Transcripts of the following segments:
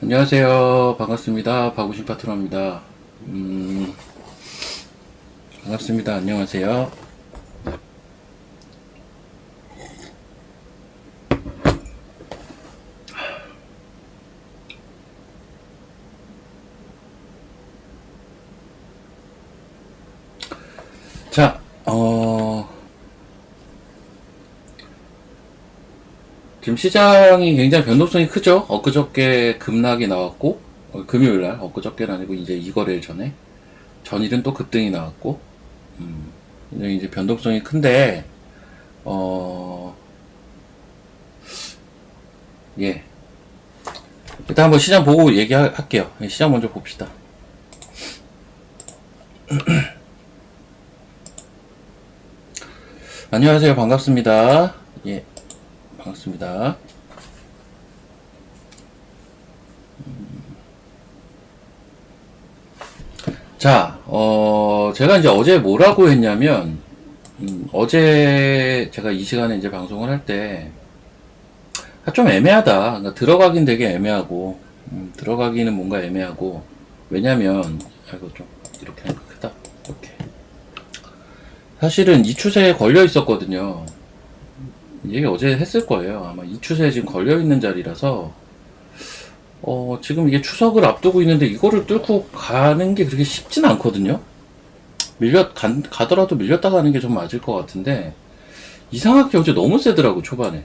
안녕하세요. 반갑습니다. 바구신 파트너입니다. 반갑습니다. 안녕하세요. 자, 지금 시장이 굉장히 변동성이 크죠? 엊그저께 급락이 나왔고, 금요일날, 엊그저께는 아니고 이제 이거래일 전에, 전일은 또 급등이 나왔고, 굉장히 이제 변동성이 큰데, 예. 일단 한번 시장 보고 얘기할게요. 시장 먼저 봅시다. 안녕하세요. 반갑습니다. 예. 반갑습니다. 자, 제가 이제 어제 뭐라고 했냐면, 어제 제가 이 시간에 이제 방송을 할 때, 좀 애매하다. 그러니까 들어가긴 되게 애매하고, 들어가기는 뭔가 애매하고, 왜냐면, 아이고, 좀, 이렇게 하니까 크다. 이렇게. 사실은 이 추세에 걸려 있었거든요. 얘기 어제 했을 거예요. 아마 이 추세에 지금 걸려 있는 자리라서, 지금 이게 추석을 앞두고 있는데 이거를 뚫고 가는 게 그렇게 쉽진 않거든요. 가더라도 밀렸다 가는 게 좀 맞을 것 같은데, 이상하게 어제 너무 세더라고, 초반에.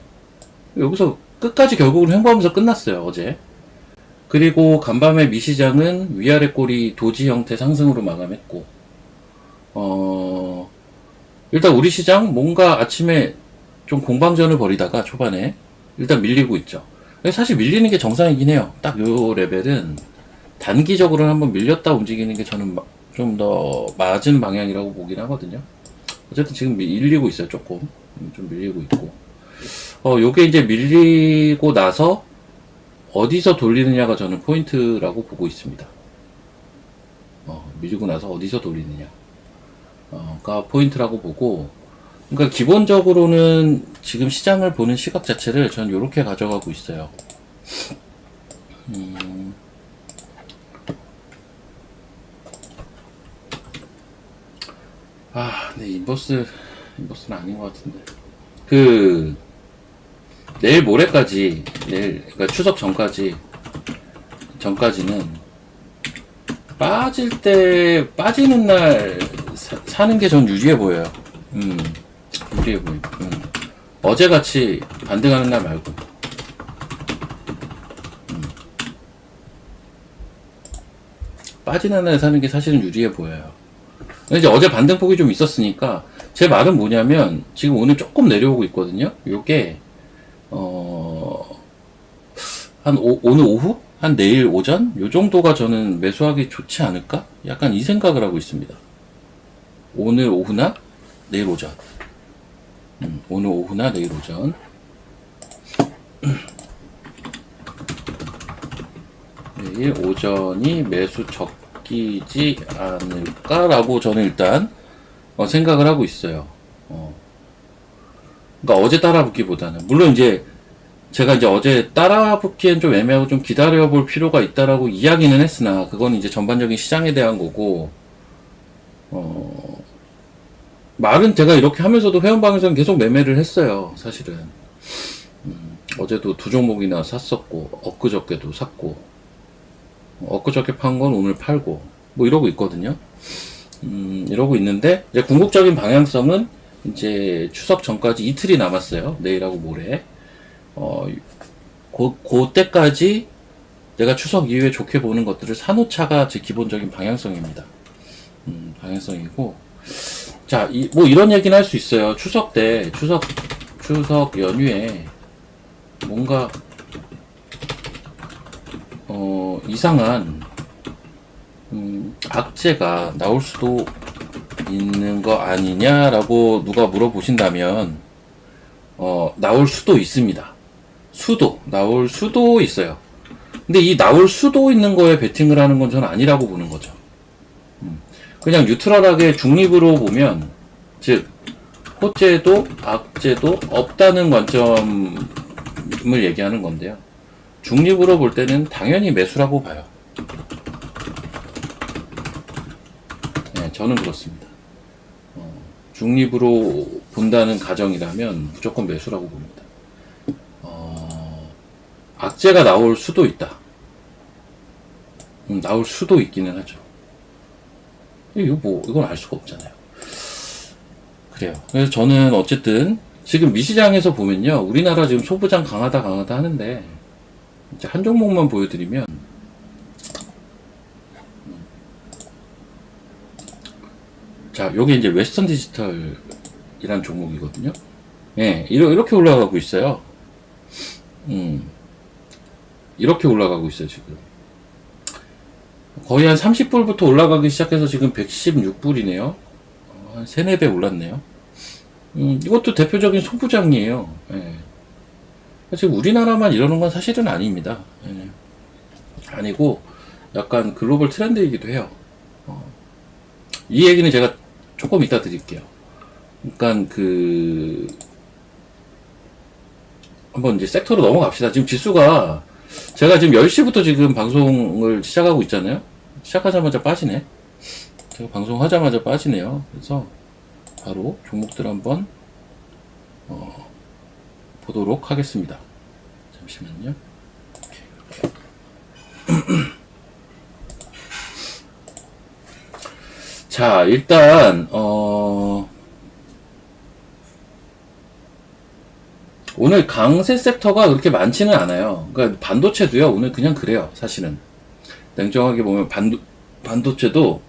여기서 끝까지 결국은 횡보하면서 끝났어요, 어제. 그리고 간밤에 미시장은 위아래 꼬리 도지 형태 상승으로 마감했고, 일단 우리 시장 뭔가 아침에 좀 공방전을 벌이다가 초반에 일단 밀리고 있죠. 사실 밀리는 게 정상이긴 해요. 딱 요 레벨은 단기적으로는 한번 밀렸다 움직이는 게 저는 좀 더 맞은 방향이라고 보긴 하거든요. 어쨌든 지금 밀리고 있어요, 조금. 좀 밀리고 있고. 요게 이제 밀리고 나서 어디서 돌리느냐가 저는 포인트라고 보고 있습니다. 밀리고 나서 어디서 돌리느냐. 가 포인트라고 보고, 그러니까 기본적으로는 지금 시장을 보는 시각 자체를 저는 이렇게 가져가고 있어요. 네, 인버스는 아닌 것 같은데. 내일 모레까지, 그러니까 추석 전까지는 빠지는 날 사는 게 전 유리해 보여요. 유리해 보여요. 어제같이 반등하는 날 말고. 빠지는 날 사는 게 사실은 유리해 보여요. 근데 이제 어제 반등폭이 좀 있었으니까, 제 말은 뭐냐면, 지금 오늘 조금 내려오고 있거든요? 요게, 오늘 오후? 한 내일 오전? 요 정도가 저는 매수하기 좋지 않을까? 약간 이 생각을 하고 있습니다. 오늘 오후나 내일 오전. 오늘 오후나 내일 오전. 내일 오전이 매수 적기지 않을까라고 저는 일단 생각을 하고 있어요. 그러니까 어제 따라붙기보다는, 물론 이제 제가 이제 어제 따라붙기엔 좀 애매하고 좀 기다려볼 필요가 있다라고 이야기는 했으나, 그건 이제 전반적인 시장에 대한 거고, 말은 제가 이렇게 하면서도 회원방에서는 계속 매매를 했어요, 사실은. 어제도 두 종목이나 샀었고, 엊그저께도 샀고, 엊그저께 판 건 오늘 팔고, 뭐 이러고 있거든요. 이러고 있는데, 이제 궁극적인 방향성은 이제 추석 전까지 이틀이 남았어요. 내일하고 모레. 그때까지 내가 추석 이후에 좋게 보는 것들을 사놓자가 제 기본적인 방향성입니다. 방향성이고. 자, 뭐 이런 얘기는 할 수 있어요. 추석 연휴에 뭔가, 이상한, 악재가 나올 수도 있는 거 아니냐라고 누가 물어보신다면, 나올 수도 있습니다. 나올 수도 있어요. 근데 이 나올 수도 있는 거에 베팅을 하는 건 저는 아니라고 보는 거죠. 그냥 뉴트럴하게 중립으로 보면, 즉, 호재도 악재도 없다는 관점을 얘기하는 건데요. 중립으로 볼 때는 당연히 매수라고 봐요. 네, 저는 그렇습니다. 중립으로 본다는 가정이라면 무조건 매수라고 봅니다. 악재가 나올 수도 있다. 나올 수도 있기는 하죠. 이건 알 수가 없잖아요. 그래요. 그래서 저는 어쨌든 지금 미시장에서 보면요, 우리나라 지금 소부장 강하다 하는데, 이제 한 종목만 보여드리면, 자, 요게 이제 웨스턴 디지털이란 종목이거든요. 예, 이렇게 올라가고 있어요. 이렇게 올라가고 있어요, 지금. 거의 한 30불부터 올라가기 시작해서 지금 116불이네요. 한 3, 4배 올랐네요. 이것도 대표적인 소부장이에요. 예. 지금 우리나라만 이러는 건 사실은 아닙니다. 예. 아니고, 약간 글로벌 트렌드이기도 해요. 이 얘기는 제가 조금 이따 드릴게요. 그러니까 한번 이제 섹터로 넘어갑시다. 지금 지수가 제가 지금 10시부터 지금 방송을 시작하고 있잖아요. 시작하자마자 빠지네. 제가 방송하자마자 빠지네요. 그래서 바로 종목들 한번 보도록 하겠습니다. 잠시만요. 자, 일단 오늘 강세 섹터가 그렇게 많지는 않아요. 그러니까 반도체도요, 오늘 그냥 그래요, 사실은. 냉정하게 보면 반도체도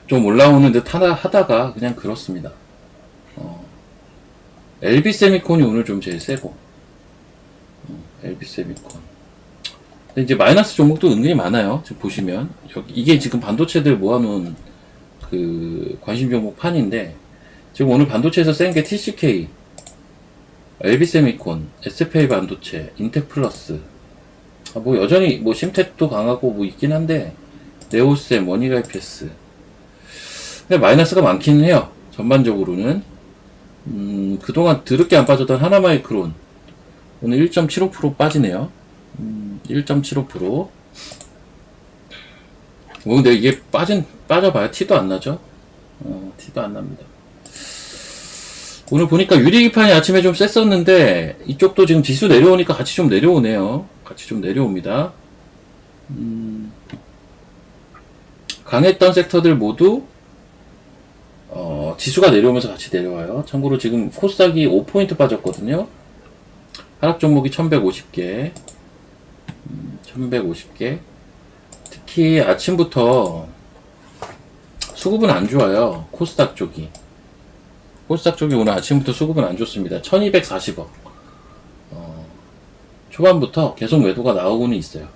좀 올라오는 듯 하다가 그냥 그렇습니다. LB 세미콘이 오늘 좀 제일 세고, LB 세미콘. 근데 이제 마이너스 종목도 은근히 많아요. 지금 보시면 이게 지금 반도체들 모아놓은 그 관심 종목 판인데, 지금 오늘 반도체에서 센 게 TCK, LB세미콘, SFA 반도체, 인텍플러스, 뭐 여전히 뭐 심텍도 강하고 뭐 있긴 한데, 네오셈, 원익IPS. 근데 마이너스가 많기는 해요. 전반적으로는. 그동안 드럽게 안 빠졌던 하나마이크론 오늘 1.75% 빠지네요. 1.75%. 뭐 근데 이게 빠져봐야 티도 안 나죠? 티도 안 납니다. 오늘 보니까 유리기판이 아침에 좀 셌었는데, 이쪽도 지금 지수 내려오니까 같이 좀 내려오네요. 같이 좀 내려옵니다. 강했던 섹터들 모두, 지수가 내려오면서 같이 내려와요. 참고로 지금 코스닥이 5포인트 빠졌거든요. 하락 종목이 1150개. 1150개. 특히 아침부터 수급은 안 좋아요. 코스닥 쪽이 오늘 아침부터 수급은 안 좋습니다. 1240억. 초반부터 계속 매도가 나오고는 있어요.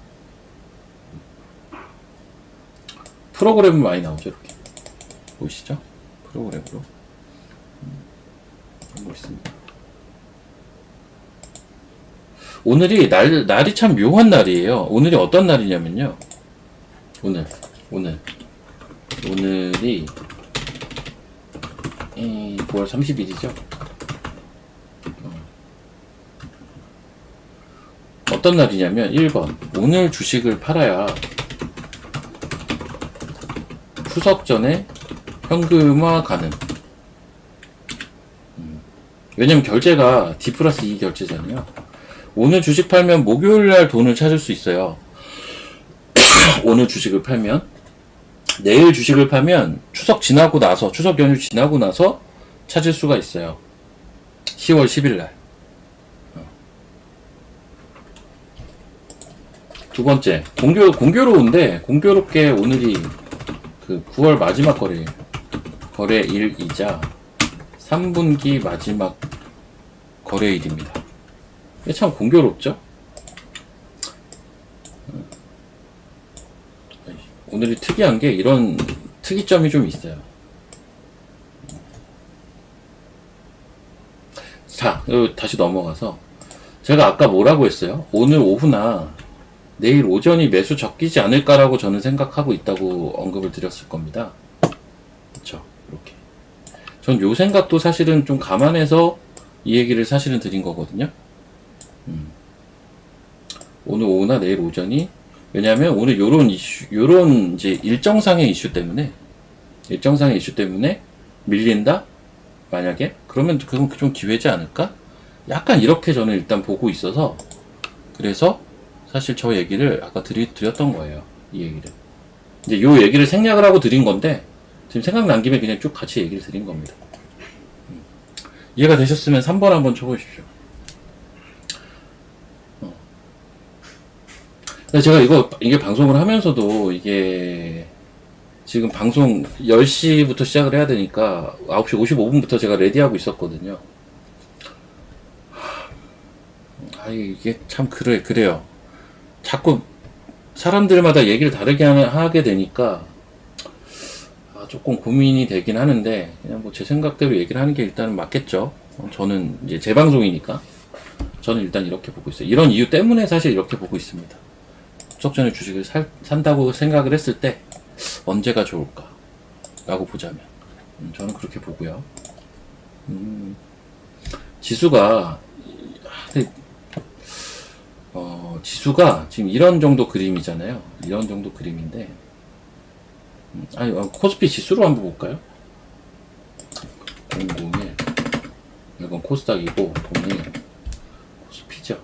프로그램은 많이 나오죠, 이렇게. 보이시죠? 프로그램으로. 하고 있습니다. 오늘이 날이 참 묘한 날이에요. 오늘이 어떤 날이냐면요. 오늘이 9월 30일이죠. 어떤 날이냐면 1번 오늘 주식을 팔아야 추석 전에 현금화 가능. 왜냐면 결제가 D+2 결제잖아요. 오늘 주식 팔면 목요일날 돈을 찾을 수 있어요. 오늘 주식을 팔면, 내일 주식을 팔면 추석 연휴 지나고 나서 찾을 수가 있어요. 10월 10일날. 두 번째, 공교롭게 오늘이 그 9월 마지막 거래일이자 3분기 마지막 거래일입니다. 이게 참 공교롭죠? 오늘이 특이한 게 이런 특이점이 좀 있어요. 자, 다시 넘어가서 제가 아까 뭐라고 했어요? 오늘 오후나 내일 오전이 매수 적기지 않을까라고 저는 생각하고 있다고 언급을 드렸을 겁니다. 그쵸? 이렇게. 전 요 생각도 사실은 좀 감안해서 이 얘기를 사실은 드린 거거든요. 오늘 오후나 내일 오전이, 왜냐하면 오늘 요런 이슈, 요런 이제 일정상의 이슈 때문에, 밀린다? 만약에? 그러면 그건 좀 기회지 않을까? 약간 이렇게 저는 일단 보고 있어서, 그래서 사실 저 얘기를 아까 드렸던 거예요. 이 얘기를. 이제 요 얘기를 생략을 하고 드린 건데, 지금 생각난 김에 그냥 쭉 같이 얘기를 드린 겁니다. 이해가 되셨으면 3번 한번 쳐보십시오. 근데 제가 이게 방송을 하면서도 이게 지금 방송 10시부터 시작을 해야 되니까 9시 55분부터 제가 레디하고 있었거든요. 이게 참 그래요. 자꾸 사람들마다 얘기를 다르게 하게 되니까 조금 고민이 되긴 하는데, 그냥 뭐 제 생각대로 얘기를 하는 게 일단은 맞겠죠. 저는 이제 제 방송이니까 저는 일단 이렇게 보고 있어요. 이런 이유 때문에 사실 이렇게 보고 있습니다. 추석 전에 주식을 산다고 생각을 했을 때 언제가 좋을까 라고 보자면 저는 그렇게 보고요. 지수가 지수가 지금 이런 정도 그림이잖아요. 이런 정도 그림인데, 코스피 지수로 한번 볼까요? 001. 이건 코스닥이고, 01. 코스피죠.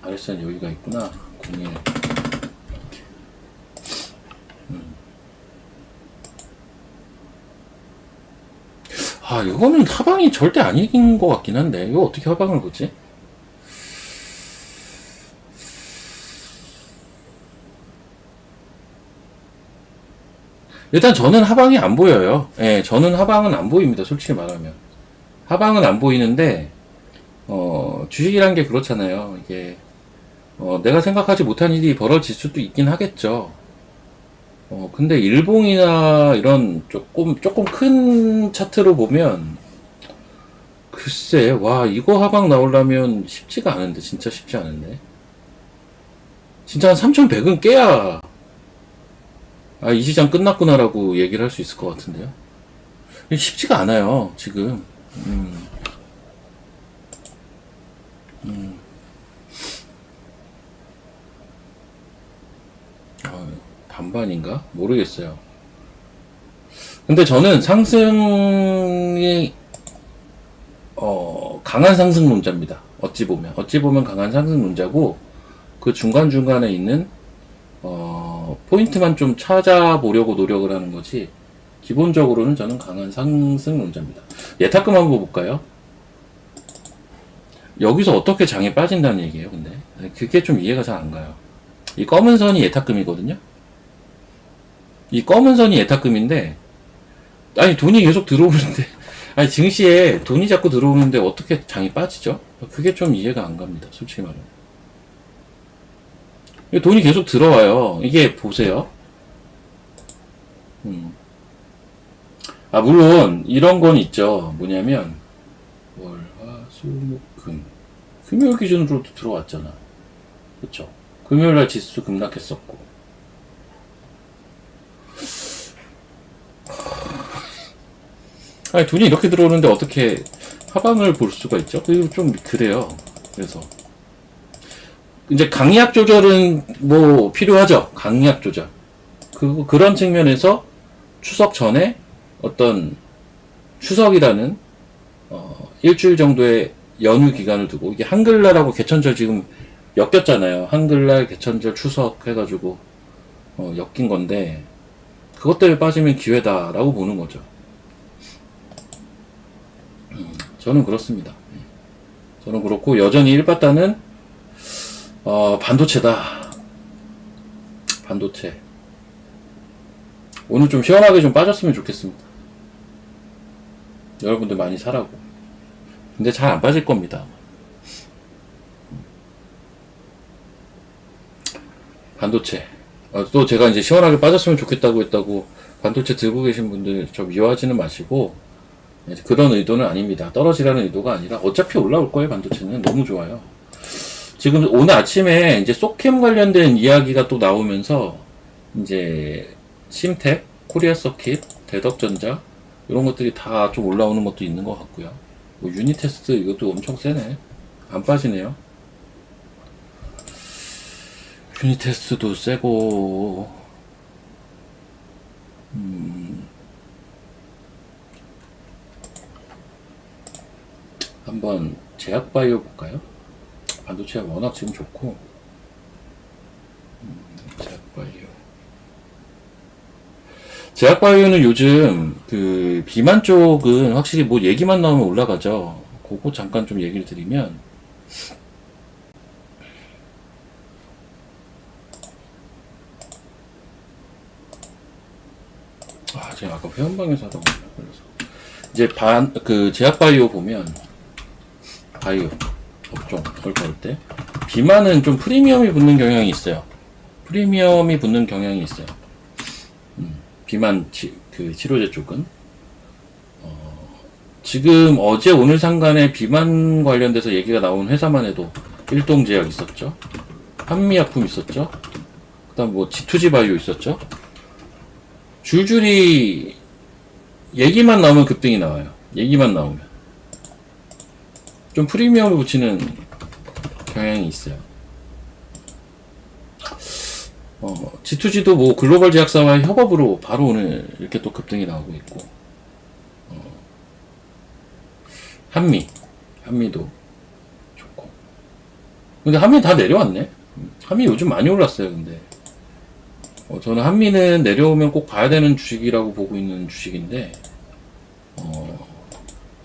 RS는 여기가 있구나. 01. 이렇게. 이거는 하방이 절대 아닌 것 같긴 한데, 이거 어떻게 하방을 보지? 일단 저는 하방이 안 보여요. 예, 저는 하방은 안 보입니다. 솔직히 말하면. 하방은 안 보이는데, 주식이란 게 그렇잖아요. 이게, 내가 생각하지 못한 일이 벌어질 수도 있긴 하겠죠. 근데 일봉이나 이런 조금 큰 차트로 보면, 글쎄, 이거 하방 나오려면 쉽지가 않은데, 진짜 쉽지 않은데. 진짜 한 3,100은 깨야, 이 시장 끝났구나라고 얘기를 할 수 있을 것 같은데요. 쉽지가 않아요, 지금. 반반인가? 모르겠어요. 근데 저는 상승이, 강한 상승론자입니다. 어찌 보면 강한 상승론자고, 그 중간중간에 있는, 포인트만 좀 찾아보려고 노력을 하는 거지, 기본적으로는 저는 강한 상승론자입니다. 예탁금 한번 볼까요? 여기서 어떻게 장에 빠진다는 얘기예요, 근데. 그게 좀 이해가 잘 안 가요. 이 검은 선이 예탁금이거든요? 이 검은 선이 예탁금인데, 돈이 계속 들어오는데, 증시에 돈이 자꾸 들어오는데 어떻게 장이 빠지죠? 그게 좀 이해가 안 갑니다, 솔직히 말하면. 돈이 계속 들어와요. 이게 보세요. 물론 이런 건 있죠. 뭐냐면 월, 화, 수, 목, 금. 금요일 기준으로도 들어왔잖아. 그쵸? 금요일날 지수 급락했었고. 돈이 이렇게 들어오는데 어떻게 하방을 볼 수가 있죠? 그리고 좀 그래요. 그래서 이제 강약 조절은 뭐 필요하죠. 강약 조절. 그런 측면에서 추석 전에 어떤 추석이라는 일주일 정도의 연휴 기간을 두고, 이게 한글날하고 개천절 지금 엮였잖아요. 한글날, 개천절, 추석 해가지고 엮인 건데, 그것 때문에 빠지면 기회다라고 보는 거죠. 저는 그렇습니다. 저는 그렇고, 여전히 1바다는 반도체다. 반도체. 오늘 좀 시원하게 좀 빠졌으면 좋겠습니다. 여러분들 많이 사라고. 근데 잘 안 빠질 겁니다. 반도체. 또 제가 이제 시원하게 빠졌으면 좋겠다고 했다고 반도체 들고 계신 분들 저 미워하지는 마시고, 그런 의도는 아닙니다. 떨어지라는 의도가 아니라 어차피 올라올 거예요. 반도체는 너무 좋아요. 지금 오늘 아침에 이제 소캠 관련된 이야기가 또 나오면서 이제 심텍, 코리아 서킷, 대덕전자 이런 것들이 다 좀 올라오는 것도 있는 것 같고요. 뭐 유니테스트 이것도 엄청 세네. 안 빠지네요. 뷰니테스트도 세고, 한번 제약바이오 볼까요? 반도체가 워낙 지금 좋고, 제약바이오. 제약바이오는 요즘 그 비만 쪽은 확실히 뭐 얘기만 나오면 올라가죠. 그거 잠깐 좀 얘기를 드리면, 제가 아까 회원방에서 하다 보니까 그래서 이제 그 제약바이오 보면 바이오 업종 걸 때 비만은 좀 프리미엄이 붙는 경향이 있어요. 프리미엄이 붙는 경향이 있어요. 비만 그 치료제 쪽은 지금 어제 오늘 상간에 비만 관련돼서 얘기가 나온 회사만 해도 일동제약 있었죠. 한미약품 있었죠. 그다음 뭐 G2G 바이오 있었죠. 줄줄이 얘기만 나오면 급등이 나와요. 얘기만 나오면 좀 프리미엄을 붙이는 경향이 있어요. G2G도 뭐 글로벌 제약사와의 협업으로 바로 오늘 이렇게 또 급등이 나오고 있고, 한미도 좋고. 근데 한미 다 내려왔네. 한미 요즘 많이 올랐어요. 근데 저는 한미는 내려오면 꼭 봐야 되는 주식이라고 보고 있는 주식인데,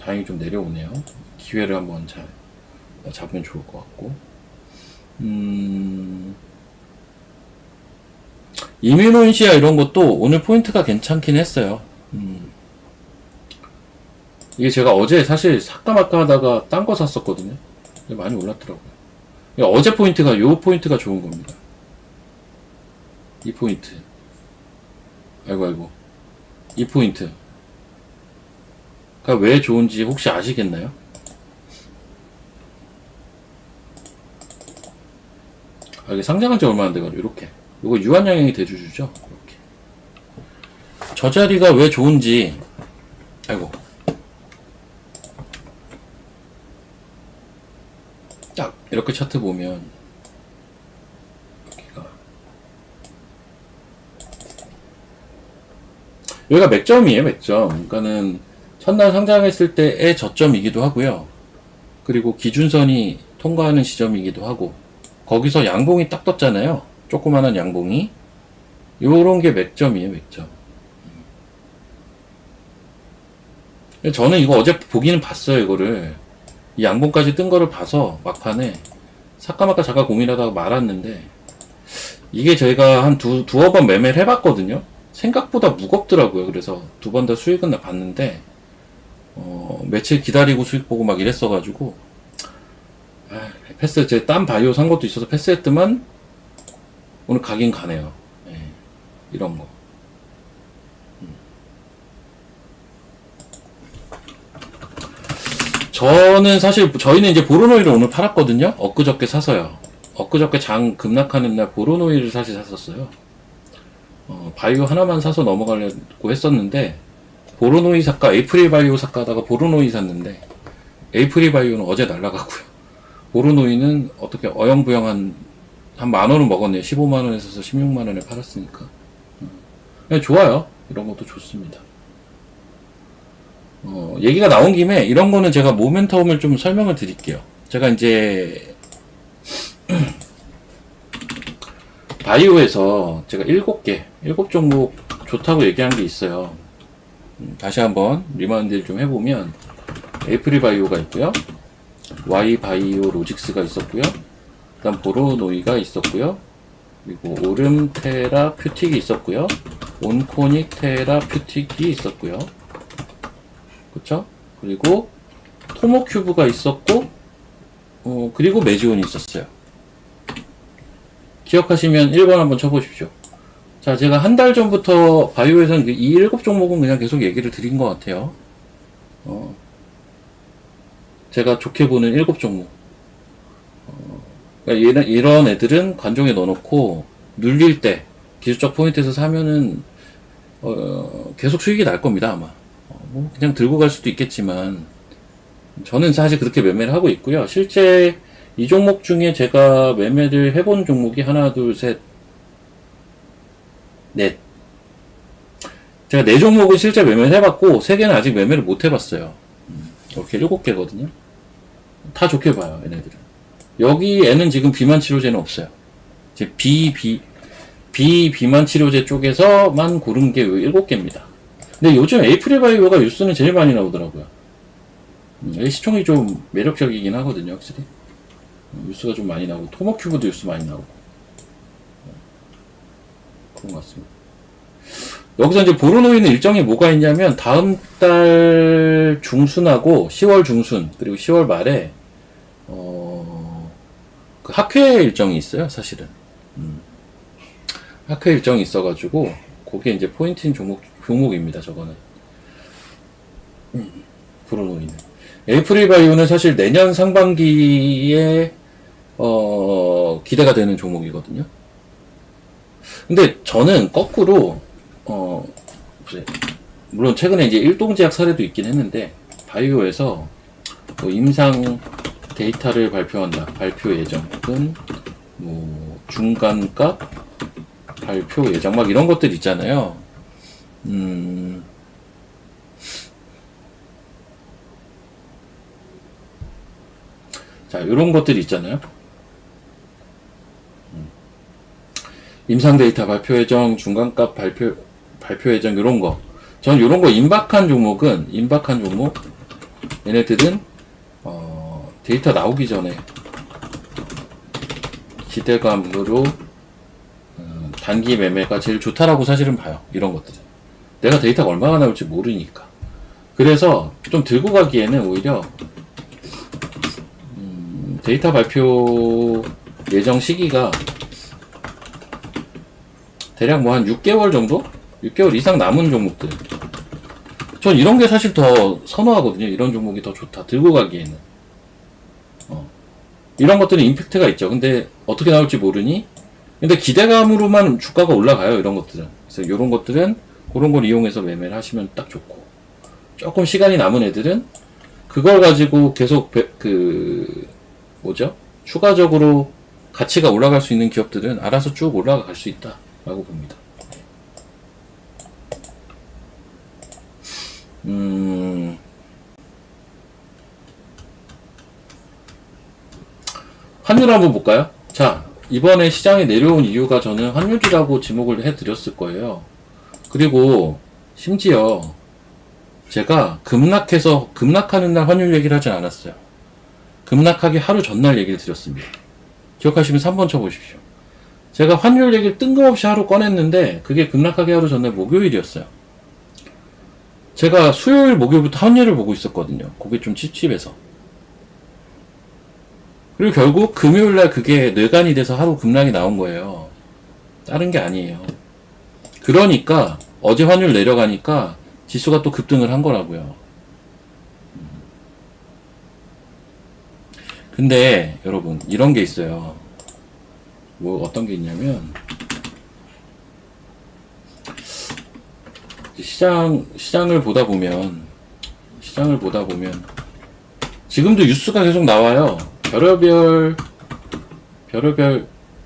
다행히 좀 내려오네요. 기회를 한번 잘 잡으면 좋을 것 같고. 이뮤노인시아 이런 것도 오늘 포인트가 괜찮긴 했어요. 이게 제가 어제 사실 살까 말까 하다가 딴 거 샀었거든요. 많이 올랐더라고요. 어제 포인트가 요 포인트가 좋은 겁니다. 이 포인트. 아이고. 이 포인트가 왜 좋은지 혹시 아시겠나요? 이게 상장한 지 얼마 안 돼가지고, 이렇게. 이거 유한양행이 대주주죠? 이렇게. 저 자리가 왜 좋은지, 아이고. 딱, 이렇게 차트 보면, 여기가 맥점이에요, 맥점. 그러니까는 첫날 상장했을 때의 저점이기도 하고요. 그리고 기준선이 통과하는 지점이기도 하고, 거기서 양봉이 딱 떴잖아요. 조그만한 양봉이. 요런 게 맥점이에요, 맥점. 저는 이거 어제 보기는 봤어요, 이거를. 이 양봉까지 뜬 거를 봐서 막판에 살까 말까 잠깐 고민하다가 말았는데, 이게 저희가 한 두어 번 매매를 해봤거든요. 생각보다 무겁더라고요. 그래서 두 번 다 수익은 봤는데, 며칠 기다리고 수익 보고 막 이랬어가지고, 패스, 제 딴 바이오 산 것도 있어서 패스했더만, 오늘 가긴 가네요. 네, 이런 거. 저는 사실, 저희는 이제 보로노이를 오늘 팔았거든요? 엊그저께 사서요. 엊그저께 장 급락하는 날 보로노이를 사실 샀었어요. 바이오 하나만 사서 넘어가려고 했었는데, 보로노이 샀까, 에이프릴 바이오 샀까 하다가 보로노이 샀는데, 에이프릴 바이오는 어제 날라가고요. 보로노이는 어떻게 어영부영 한 만원은 먹었네요. 15만원에 사서 16만원에 팔았으니까. 그냥 좋아요. 이런 것도 좋습니다. 얘기가 나온 김에 이런 거는 제가 모멘텀을 좀 설명을 드릴게요. 제가 이제 바이오에서 제가 7 종목 좋다고 얘기한 게 있어요. 다시 한번 리마인드를 좀 해보면, 에이프릴 바이오가 있고요, Y 바이오 로직스가 있었고요, 그다음 보로노이가 있었고요, 그리고 오름 테라퓨틱이 있었고요, 온코닉 테라퓨틱이 있었고요. 그쵸? 그리고 토모큐브가 있었고, 그리고 메지온이 있었어요. 기억하시면 1번 한번 쳐보십시오. 자, 제가 한 달 전부터 바이오에서는 이 7 종목은 그냥 계속 얘기를 드린 것 같아요. 제가 좋게 보는 7 종목. 그러니까 이런 애들은 관종에 넣어놓고, 눌릴 때, 기술적 포인트에서 사면은, 계속 수익이 날 겁니다, 아마. 뭐 그냥 들고 갈 수도 있겠지만, 저는 사실 그렇게 매매를 하고 있고요. 실제 이 종목 중에 제가 매매를 해본 종목이 하나, 둘, 셋, 넷. 제가 네 종목은 실제 매매를 해봤고, 세 개는 아직 매매를 못 해봤어요. 이렇게 7개거든요. 다 좋게 봐요, 얘네들은. 여기에는 지금 비만 치료제는 없어요. 이제 비만 치료제 쪽에서만 고른 게 7개입니다. 근데 요즘 에이프릴 바이오가 뉴스는 제일 많이 나오더라고요. 시총이 좀 매력적이긴 하거든요, 확실히. 뉴스가 좀 많이 나오고, 토모큐브도 뉴스 많이 나오고. 그런 것 같습니다. 여기서 이제 보르노이는 일정이 뭐가 있냐면, 다음 달 중순하고 10월 중순, 그리고 10월 말에, 그 학회 일정이 있어요, 사실은. 학회 일정이 있어가지고, 그게 이제 포인트인 종목입니다, 저거는. 보르노이는. 에이프릴 바이오는 사실 내년 상반기에, 기대가 되는 종목이거든요. 근데 저는 거꾸로, 물론 최근에 이제 일동제약 사례도 있긴 했는데, 바이오에서 뭐 임상 데이터를 발표한다. 발표 예정. 혹은 뭐 중간값 발표 예정. 막 이런 것들 있잖아요. 자, 이런 것들 있잖아요. 임상 데이터 발표 예정, 중간값 발표 예정, 이런 거. 전 이런 거 임박한 종목, 얘네들은, 데이터 나오기 전에 기대감으로, 단기 매매가 제일 좋다라고 사실은 봐요. 이런 것들은. 내가 데이터가 얼마나 나올지 모르니까. 그래서 좀 들고 가기에는 오히려, 데이터 발표 예정 시기가 대략 뭐 한 6개월 정도? 6개월 이상 남은 종목들. 전 이런 게 사실 더 선호하거든요. 이런 종목이 더 좋다. 들고 가기에는. 이런 것들은 임팩트가 있죠. 근데 어떻게 나올지 모르니? 근데 기대감으로만 주가가 올라가요. 이런 것들은. 그래서 이런 것들은 그런 걸 이용해서 매매를 하시면 딱 좋고. 조금 시간이 남은 애들은 그걸 가지고 계속 추가적으로 가치가 올라갈 수 있는 기업들은 알아서 쭉 올라갈 수 있다. 라고 봅니다. 환율 한번 볼까요? 자, 이번에 시장에 내려온 이유가 저는 환율이라고 지목을 해드렸을 거예요. 그리고 심지어 제가 급락하는 날 환율 얘기를 하진 않았어요. 급락하기 하루 전날 얘기를 드렸습니다. 기억하시면 3번 쳐보십시오. 제가 환율 얘기를 뜬금없이 하루 꺼냈는데 그게 급락하기 하루 전날 목요일이었어요. 제가 수요일, 목요일부터 환율을 보고 있었거든요. 그게 좀 찝찝해서. 그리고 결국 금요일날 그게 뇌관이 돼서 하루 급락이 나온 거예요. 다른 게 아니에요. 그러니까 어제 환율 내려가니까 지수가 또 급등을 한 거라고요. 근데 여러분 이런 게 있어요. 뭐 어떤 게 있냐면 시장을 보다 보면 지금도 뉴스가 계속 나와요. 별의별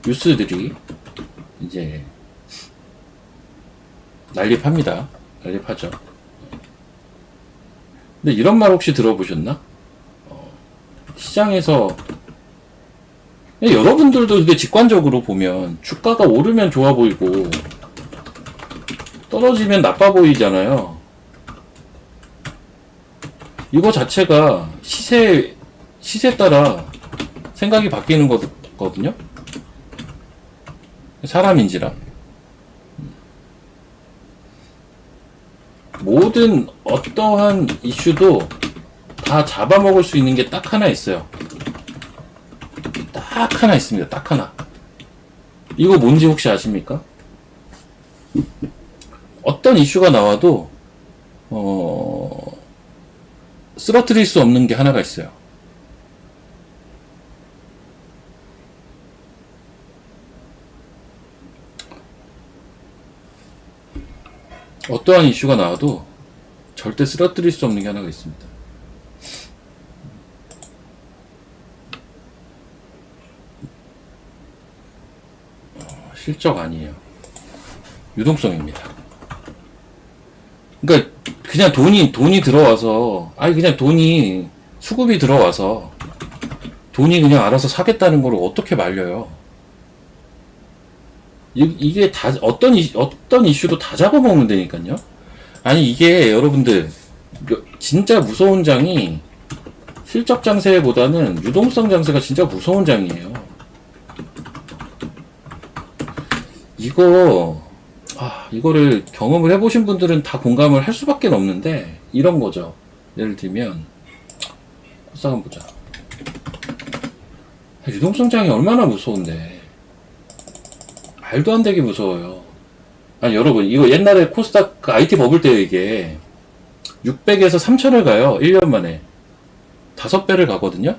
뉴스들이 이제 난립하죠. 근데 이런 말 혹시 들어보셨나? 시장에서 여러분들도 근데 직관적으로 보면 주가가 오르면 좋아 보이고 떨어지면 나빠 보이잖아요. 이거 자체가 시세에 따라 생각이 바뀌는 거거든요. 사람인지라. 모든 어떠한 이슈도 다 잡아먹을 수 있는 게 딱 하나 있어요. 딱 하나 있습니다. 딱 하나. 이거 뭔지 혹시 아십니까? 어떤 이슈가 나와도 쓰러뜨릴 수 없는 게 하나가 있어요. 어떠한 이슈가 나와도 절대 쓰러뜨릴 수 없는 게 하나가 있습니다. 실적 아니에요. 유동성입니다. 그러니까 그냥 돈이 들어와서, 아니 그냥 돈이 수급이 들어와서 돈이 그냥 알아서 사겠다는 걸 어떻게 말려요? 이게 다 어떤 이슈도 다 잡아먹는 데니까요. 아니 이게 여러분들 진짜 무서운 장이 실적 장세보다는 유동성 장세가 진짜 무서운 장이에요. 이거를 경험을 해보신 분들은 다 공감을 할 수밖에 없는데, 이런 거죠. 예를 들면, 코스닥 한번 보자. 유동성 장이 얼마나 무서운데. 말도 안 되게 무서워요. 아니, 여러분, 이거 옛날에 코스닥 IT 버블 때 이게 600에서 3000을 가요. 1년 만에. 5배를 가거든요?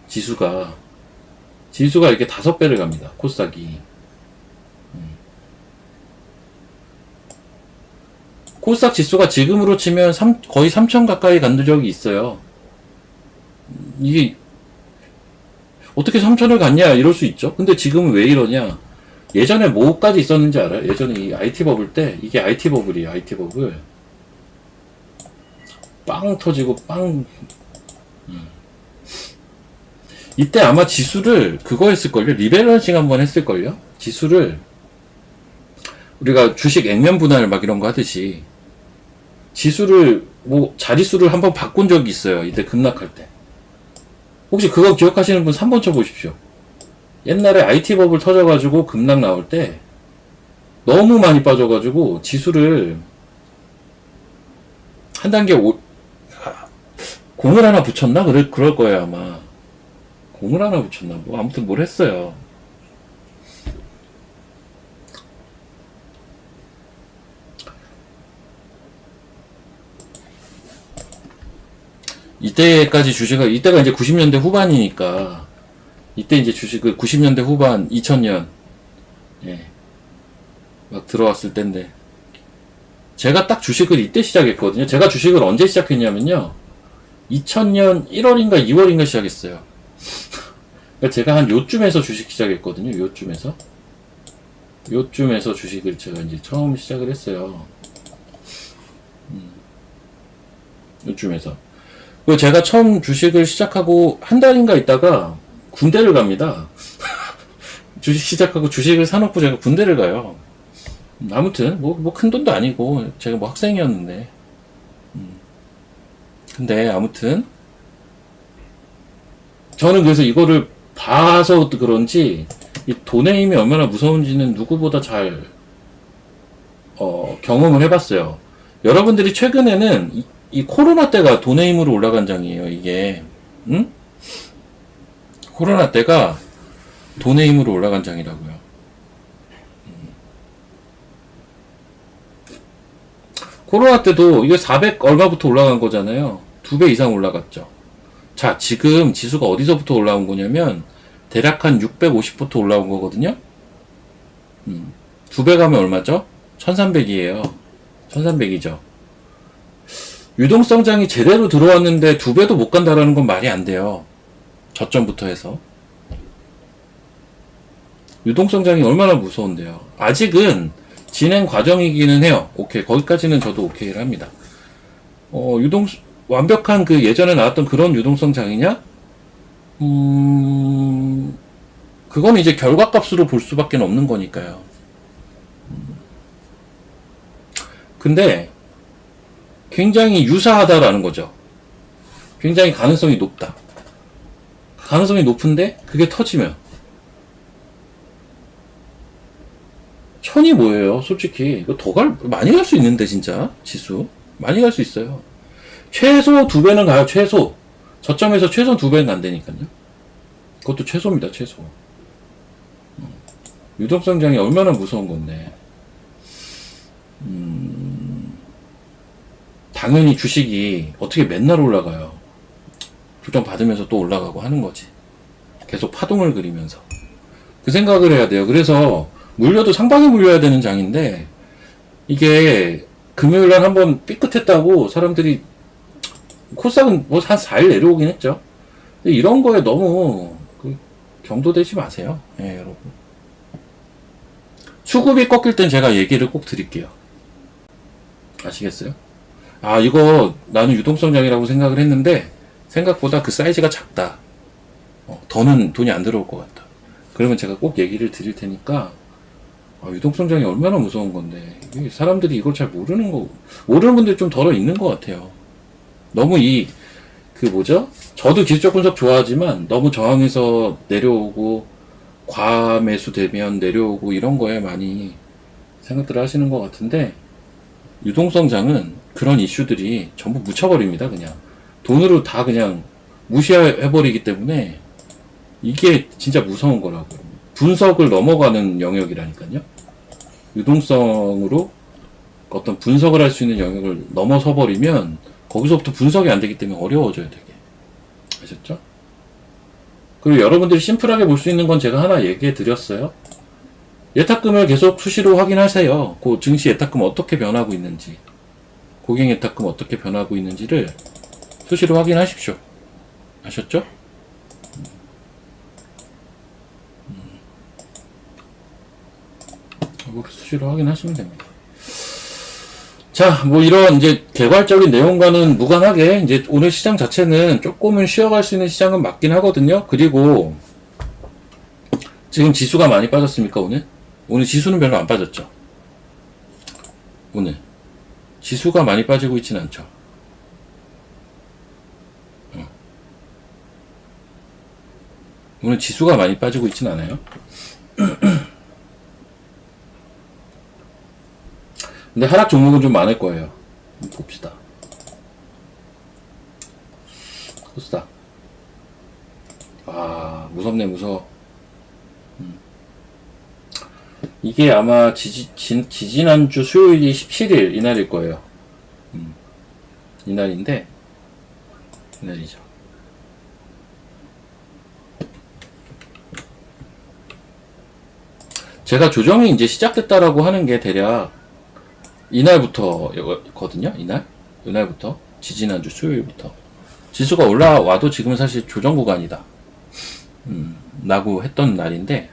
지수가 이렇게 5배를 갑니다. 코스닥이. 코스닥 지수가 지금으로 치면 거의 3000 가까이 간 적이 있어요. 이게 어떻게 3000을 갔냐 이럴 수 있죠. 근데 지금은 왜 이러냐. 예전에 뭐까지 있었는지 알아요? 예전에 이 IT 버블 때, 이게 IT 버블이에요. IT 버블. 빵 터지고 빵. 이때 아마 지수를 그거 했을걸요? 리밸런싱 한번 했을걸요? 지수를 우리가 주식 액면 분할 막 이런 거 하듯이 지수를 뭐 자릿수를 한번 바꾼 적이 있어요. 이때 급락할 때. 혹시 그거 기억하시는 분 3번 쳐보십시오. 옛날에 IT 버블 터져가지고 급락 나올 때 너무 많이 빠져가지고 지수를 한 단계 공을 하나 붙였나? 그럴 거예요 아마. 공을 하나 붙였나? 뭐 아무튼 뭘 했어요. 이때까지 이때가 이제 90년대 후반이니까, 이때 이제 주식을 90년대 후반, 2000년, 예, 막 들어왔을 때인데, 제가 딱 주식을 이때 시작했거든요. 제가 주식을 언제 시작했냐면요, 2000년 1월인가 2월인가 시작했어요. 그러니까 제가 한 요쯤에서 주식 시작했거든요. 요쯤에서 주식을 제가 이제 처음 시작을 했어요. 요쯤에서. 그리고 제가 처음 주식을 시작하고 한 달인가 있다가 군대를 갑니다. 주식 시작하고 주식을 사놓고 제가 군대를 가요. 아무튼 뭐 큰 돈도 아니고 제가 뭐 학생이었는데. 근데 아무튼 저는 그래서 이거를 봐서 그런지 이 돈의 힘이 얼마나 무서운지는 누구보다 잘 경험을 해봤어요. 여러분들이 최근에는 이 코로나 때가 돈의 힘으로 올라간 장이에요. 이게 응? 코로나 때가 돈의 힘으로 올라간 장이라고요. 코로나 때도 이게 400 얼마부터 올라간 거잖아요. 2배 이상 올라갔죠. 자, 지금 지수가 어디서부터 올라온 거냐면 대략 한 650부터 올라온 거거든요. 2배 가면 얼마죠? 1300이에요. 1300이죠. 유동성장이 제대로 들어왔는데 2배도 못 간다라는 건 말이 안 돼요. 저점부터 해서. 유동성장이 얼마나 무서운데요. 아직은 진행 과정이기는 해요. 오케이. 거기까지는 저도 오케이를 합니다. 완벽한 그 예전에 나왔던 그런 유동성장이냐? 그건 이제 결과값으로 볼 수밖에 없는 거니까요. 근데 굉장히 유사하다라는 거죠. 굉장히 가능성이 높다. 가능성이 높은데 그게 터지면 1000이 뭐예요? 솔직히 이거 많이 갈 수 있는데 진짜 지수 많이 갈 수 있어요. 최소 2배는 가요. 최소 저점에서 최소 2배는 간다니까요. 그것도 최소입니다. 최소. 유동성장이 얼마나 무서운 건데. 당연히 주식이 어떻게 맨날 올라가요. 조정 받으면서 또 올라가고 하는 거지. 계속 파동을 그리면서. 그 생각을 해야 돼요. 그래서 물려도 상방에 물려야 되는 장인데 이게 금요일날 한번 삐끗했다고 사람들이 코스닥은 뭐 한 4일 내려오긴 했죠. 근데 이런 거에 너무 경도되지 마세요. 예, 여러분. 수급이 꺾일 땐 제가 얘기를 꼭 드릴게요. 아시겠어요? 아, 이거 나는 유동성장이라고 생각을 했는데 생각보다 그 사이즈가 작다. 더는 돈이 안 들어올 것 같다. 그러면 제가 꼭 얘기를 드릴 테니까 유동성장이 얼마나 무서운 건데 사람들이 이걸 잘 모르는 분들이 좀 덜어 있는 것 같아요. 너무 저도 기술적 분석 좋아하지만 너무 저항해서 내려오고 과매수 되면 내려오고 이런 거에 많이 생각들을 하시는 것 같은데, 유동성장은 그런 이슈들이 전부 묻혀버립니다. 그냥 돈으로 다 그냥 무시해버리기 때문에 이게 진짜 무서운 거라고요. 분석을 넘어가는 영역이라니까요. 유동성으로 어떤 분석을 할 수 있는 영역을 넘어서 버리면 거기서부터 분석이 안 되기 때문에 어려워져요, 되게. 아셨죠? 그리고 여러분들이 심플하게 볼 수 있는 건 제가 하나 얘기해 드렸어요. 예탁금을 계속 수시로 확인하세요. 그 증시 예탁금 어떻게 변하고 있는지, 고객 예탁금 어떻게 변하고 있는지를 수시로 확인하십시오. 아셨죠? 수시로 확인하시면 됩니다. 자, 뭐 이런 이제 개괄적인 내용과는 무관하게 이제 오늘 시장 자체는 조금은 쉬어갈 수 있는 시장은 맞긴 하거든요. 그리고 지금 지수가 많이 빠졌습니까, 오늘? 오늘 지수는 별로 안 빠졌죠. 오늘 지수가 많이 빠지고 있지는 않죠. 오늘 지수가 많이 빠지고 있지는 않아요. 근데 하락 종목은 좀 많을 거예요. 봅시다. 코스닥. 아, 무섭네, 무서워. 이게 아마 지지난주 수요일이 17일 이날일 거예요. 이날인데, 이날이죠. 제가 조정이 이제 시작됐다라고 하는 게 대략 이날부터거든요. 이날부터 지지난주 수요일부터 지수가 올라와도 지금은 사실 조정 구간이다 라고 했던 날인데,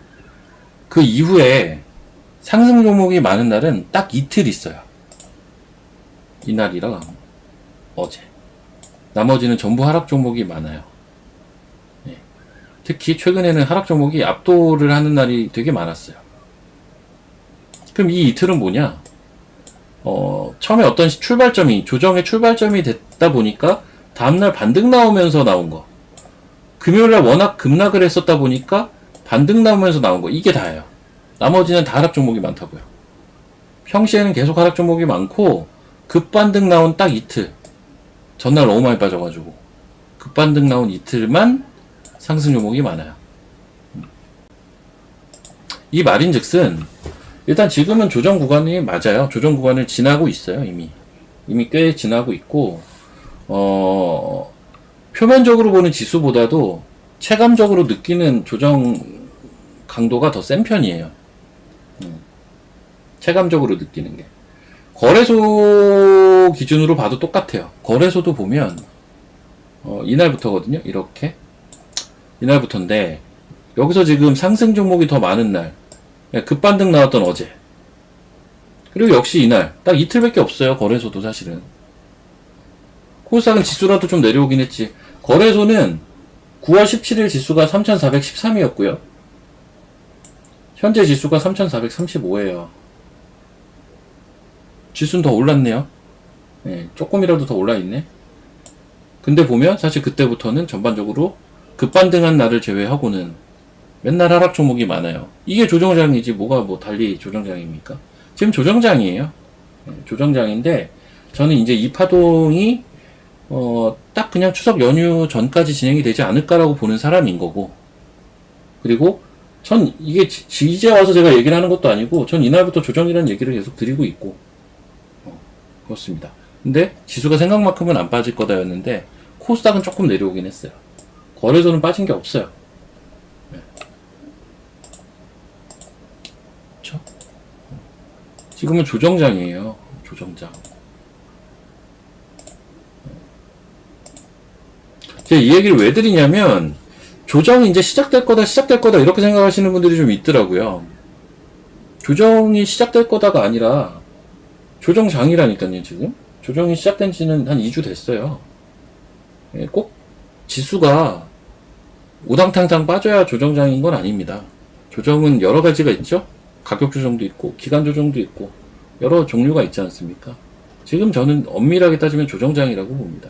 그 이후에 상승 종목이 많은 날은 딱 이틀 있어요. 이날이랑 어제. 나머지는 전부 하락 종목이 많아요. 네. 특히 최근에는 하락 종목이 압도를 하는 날이 되게 많았어요. 그럼 이 이틀은 뭐냐? 처음에 어떤 조정의 출발점이 됐다 보니까 다음날 반등 나오면서 나온 거. 금요일날 워낙 급락을 했었다 보니까 반등 나오면서 나온 거. 이게 다예요. 나머지는 다 하락 종목이 많다고요. 평시에는 계속 하락 종목이 많고, 급반등 나온 딱 이틀. 전날 너무 많이 빠져가지고. 급반등 나온 이틀만 상승 종목이 많아요. 이 말인 즉슨, 일단 지금은 조정 구간이 맞아요. 조정 구간을 지나고 있어요, 이미 꽤 지나고 있고, 표면적으로 보는 지수보다도 체감적으로 느끼는 조정 강도가 더 센 편이에요. 체감적으로 느끼는 게. 거래소 기준으로 봐도 똑같아요. 거래소도 보면, 이날부터거든요. 이렇게. 이날부터인데, 여기서 지금 상승 종목이 더 많은 날, 급반등 나왔던 어제. 그리고 역시 이날. 딱 이틀밖에 없어요. 거래소도 사실은. 코스닥은 지수라도 좀 내려오긴 했지. 거래소는 9월 17일 지수가 3413이었고요. 현재 지수가 3435예요. 지수는 더 올랐네요. 네, 조금이라도 더 올라있네. 근데 보면 사실 그때부터는 전반적으로 급반등한 날을 제외하고는 맨날 하락 종목이 많아요. 이게 조정장이지 뭐가 뭐 달리 조정장입니까? 지금 조정장이에요. 조정장인데 저는 이제 이 파동이 딱 그냥 추석 연휴 전까지 진행이 되지 않을까라고 보는 사람인 거고, 그리고 전 이게 이제 와서 제가 얘기를 하는 것도 아니고 전 이날부터 조정이라는 얘기를 계속 드리고 있고 그렇습니다. 근데 지수가 생각만큼은 안 빠질 거다였는데 코스닥은 조금 내려오긴 했어요. 거래소는 빠진 게 없어요. 그렇죠? 지금은 조정장이에요. 조정장. 제가 이 얘기를 왜 드리냐면, 조정이 이제 시작될 거다 이렇게 생각하시는 분들이 좀 있더라고요. 조정이 시작될 거다가 아니라 조정장이라니까요, 지금. 조정이 시작된 지는 한 2주 됐어요. 예, 꼭 지수가 우당탕탕 빠져야 조정장인 건 아닙니다. 조정은 여러 가지가 있죠? 가격 조정도 있고, 기간 조정도 있고, 여러 종류가 있지 않습니까? 지금 저는 엄밀하게 따지면 조정장이라고 봅니다.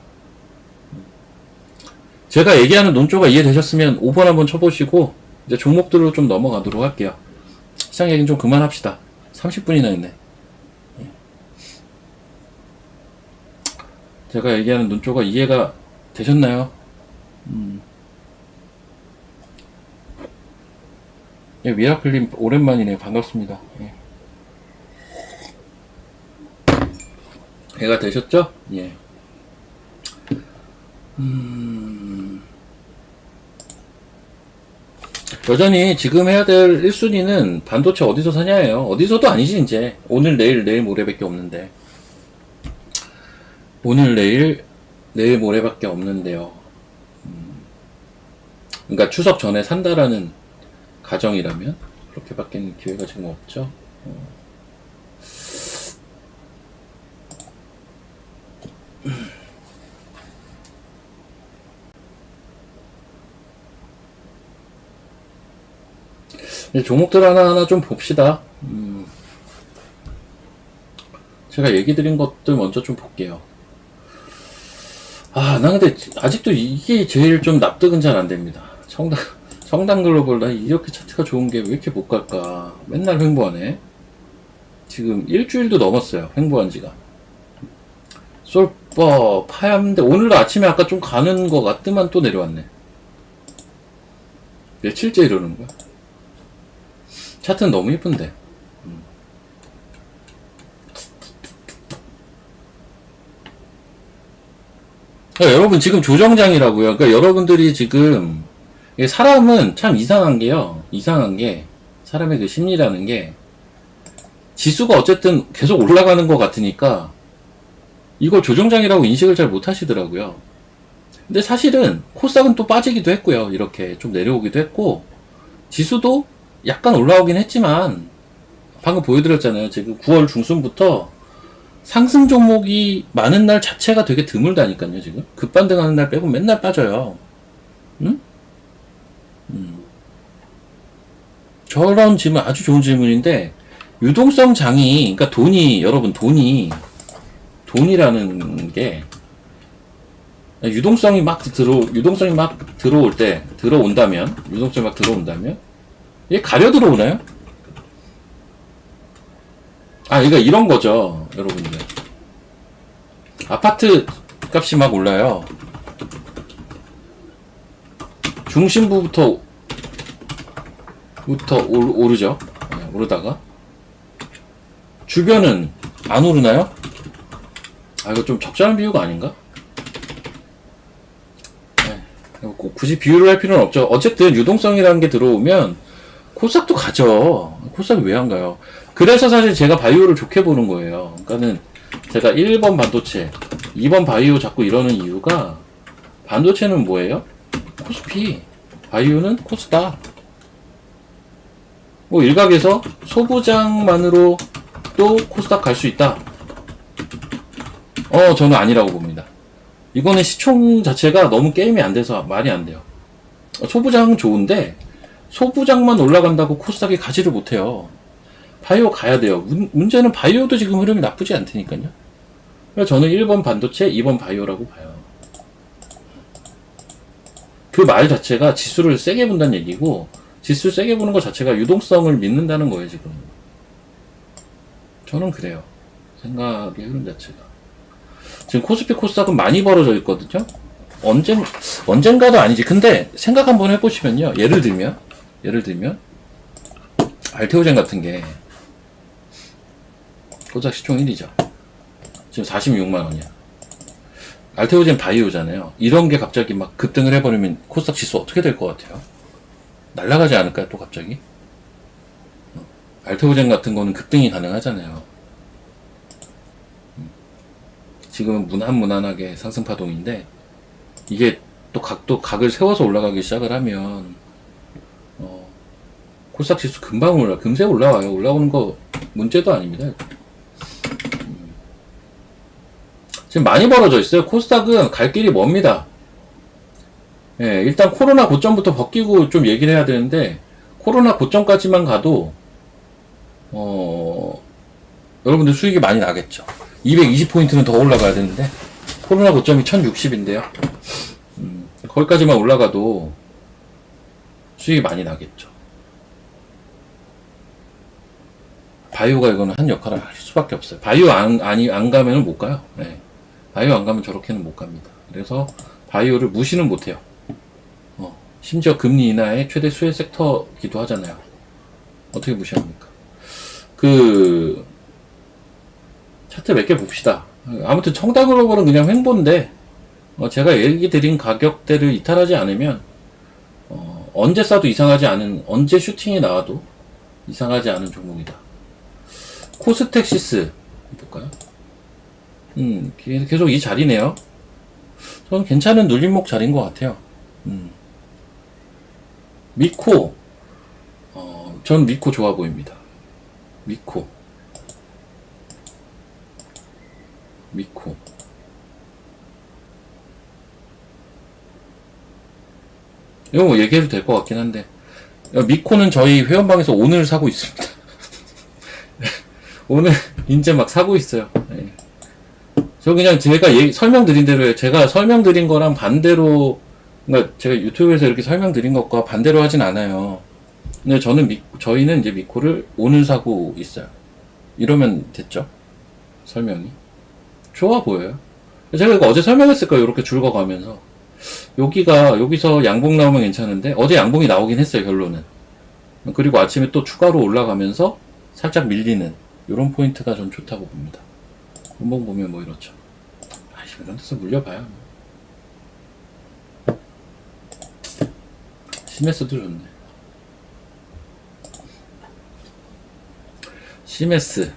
제가 얘기하는 논조가 이해되셨으면 5번 한번 쳐보시고, 이제 종목들로 좀 넘어가도록 할게요. 시장 얘기는 좀 그만합시다. 30분이나 했네. 제가 얘기하는 논조가 이해가 되셨나요? 예, 미라클님 오랜만이네요. 반갑습니다. 예. 이해가 되셨죠? 예. 여전히 지금 해야 될 1순위는 반도체 어디서 사냐예요. 어디서도 아니지 이제. 오늘 내일 모레밖에 없는데. 오늘 내일 모레밖에 없는데요. 그러니까 추석 전에 산다라는 가정이라면 그렇게 밖에는 기회가 지금 없죠. 이제 종목들 하나하나 좀 봅시다. 제가 얘기 드린 것들 먼저 좀 볼게요. 나 근데 아직도 이게 제일 좀 납득은 잘 안 됩니다. 성당 글로벌, 나 이렇게 차트가 좋은 게 왜 이렇게 못 갈까? 맨날 횡보하네. 지금 일주일도 넘었어요. 횡보한 지가. 솔퍼, 파야인데 오늘도 아침에 아까 좀 가는 것 같더만 또 내려왔네. 며칠째 이러는 거야? 차트는 너무 이쁜데. 그러니까 여러분 지금 조정장이라고요. 그러니까 여러분들이 지금 사람은 참 이상한 게요. 이상한 게 사람의 그 심리라는 게 지수가 어쨌든 계속 올라가는 것 같으니까 이걸 조정장이라고 인식을 잘 못하시더라고요. 근데 사실은 코스닥은 또 빠지기도 했고요. 이렇게 좀 내려오기도 했고 지수도 약간 올라오긴 했지만 방금 보여드렸잖아요. 지금 9월 중순부터 상승 종목이 많은 날 자체가 되게 드물다니까요. 지금 급반등하는 날 빼고 맨날 빠져요. 응? 저런 질문 아주 좋은 질문인데 유동성 장이, 그러니까 여러분 돈이라는 게 유동성이 막 들어온다면 이게 가려 들어오나요? 그러니까 이런 거죠, 여러분들. 아파트 값이 막 올라요. 중심부부터 오르죠. 오르다가 주변은 안 오르나요? 이거 좀 적절한 비유가 아닌가? 굳이 비유를 할 필요는 없죠. 어쨌든 유동성이라는 게 들어오면 코스닥도 가죠. 코스닥이 왜 안 가요? 그래서 사실 제가 바이오를 좋게 보는 거예요. 그러니까는 제가 1번 반도체, 2번 바이오 자꾸 이러는 이유가 반도체는 뭐예요? 코스피, 바이오는 코스닥. 뭐 일각에서 소부장만으로 또 코스닥 갈 수 있다. 저는 아니라고 봅니다. 이거는 시총 자체가 너무 게임이 안 돼서 말이 안 돼요. 소부장 좋은데 소부장만 올라간다고 코스닥이 가지를 못해요. 바이오 가야 돼요. 문제는 바이오도 지금 흐름이 나쁘지 않다니까요. 그래서 저는 1번 반도체, 2번 바이오라고 봐요. 그 말 자체가 지수를 세게 본다는 얘기고, 지수를 세게 보는 것 자체가 유동성을 믿는다는 거예요, 지금. 저는 그래요. 생각의 흐름 자체가. 지금 코스피 코스닥은 많이 벌어져 있거든요. 언젠가도 아니지. 근데 생각 한번 해보시면요. 예를 들면 알테오젠 같은 게 코스닥 시총 1위죠. 지금 46만 원이야. 알테오젠 바이오잖아요. 이런 게 갑자기 막 급등을 해버리면 코스닥 지수 어떻게 될 것 같아요? 날아가지 않을까요? 또 갑자기? 알테오젠 같은 거는 급등이 가능하잖아요. 지금은 무난하게 상승파동인데 이게 또 각을 세워서 올라가기 시작을 하면 코스닥 지수 금방 금세 올라와요. 올라오는 거 문제도 아닙니다. 지금 많이 벌어져 있어요. 코스닥은 갈 길이 멉니다. 예, 일단 코로나 고점부터 벗기고 좀 얘기를 해야 되는데, 코로나 고점까지만 가도, 여러분들 수익이 많이 나겠죠. 220포인트는 더 올라가야 되는데, 코로나 고점이 1060인데요. 거기까지만 올라가도 수익이 많이 나겠죠. 바이오가 이거는 한 역할을 할 수밖에 없어요. 바이오 안 가면은 못 가요. 네. 바이오 안 가면 저렇게는 못 갑니다. 그래서 바이오를 무시는 못 해요. 심지어 금리 인하의 최대 수혜 섹터기도 하잖아요. 어떻게 무시합니까? 차트 몇 개 봅시다. 아무튼 청담글로벌은 그냥 횡보인데, 제가 얘기 드린 가격대를 이탈하지 않으면, 언제 싸도 이상하지 않은, 언제 슈팅이 나와도 이상하지 않은 종목이다. 코스텍시스, 볼까요? 계속 이 자리네요. 저는 괜찮은 눌림목 자리인 것 같아요. 미코, 전 미코 좋아 보입니다. 미코. 이거 뭐 얘기해도 될 것 같긴 한데, 미코는 저희 회원방에서 오늘 사고 있습니다. 오늘 이제 막 사고 있어요. 네. 저 그냥 제가 설명드린 대로요. 제가 설명드린 거랑 반대로, 그러니까 제가 유튜브에서 이렇게 설명드린 것과 반대로 하진 않아요. 근데 저희는 이제 미코를 오늘 사고 있어요. 이러면 됐죠? 설명이. 좋아 보여요. 제가 이거 어제 설명했을 거예요. 이렇게 줄거가면서. 여기서 양봉 나오면 괜찮은데, 어제 양봉이 나오긴 했어요, 결론은. 그리고 아침에 또 추가로 올라가면서 살짝 밀리는, 요런 포인트가 전 좋다고 봅니다. 한번 보면 뭐 이렇죠. 이런 데서 물려봐요. 시메스도 좋네. 시메스.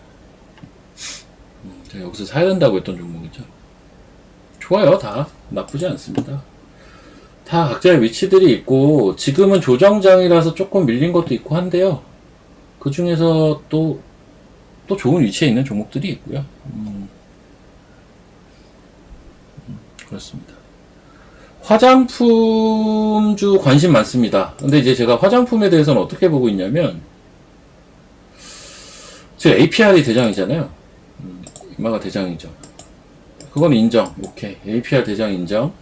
제가 여기서 사야 된다고 했던 종목이죠. 좋아요, 다. 나쁘지 않습니다. 다 각자의 위치들이 있고, 지금은 조정장이라서 조금 밀린 것도 있고 한데요. 그 중에서 또 좋은 위치에 있는 종목들이 있고요. 그렇습니다. 화장품주 관심 많습니다. 근데 이제 제가 화장품에 대해서는 어떻게 보고 있냐면, 제가 APR이 대장이잖아요. 이마가 대장이죠. 그건 인정. 오케이. APR 대장 인정.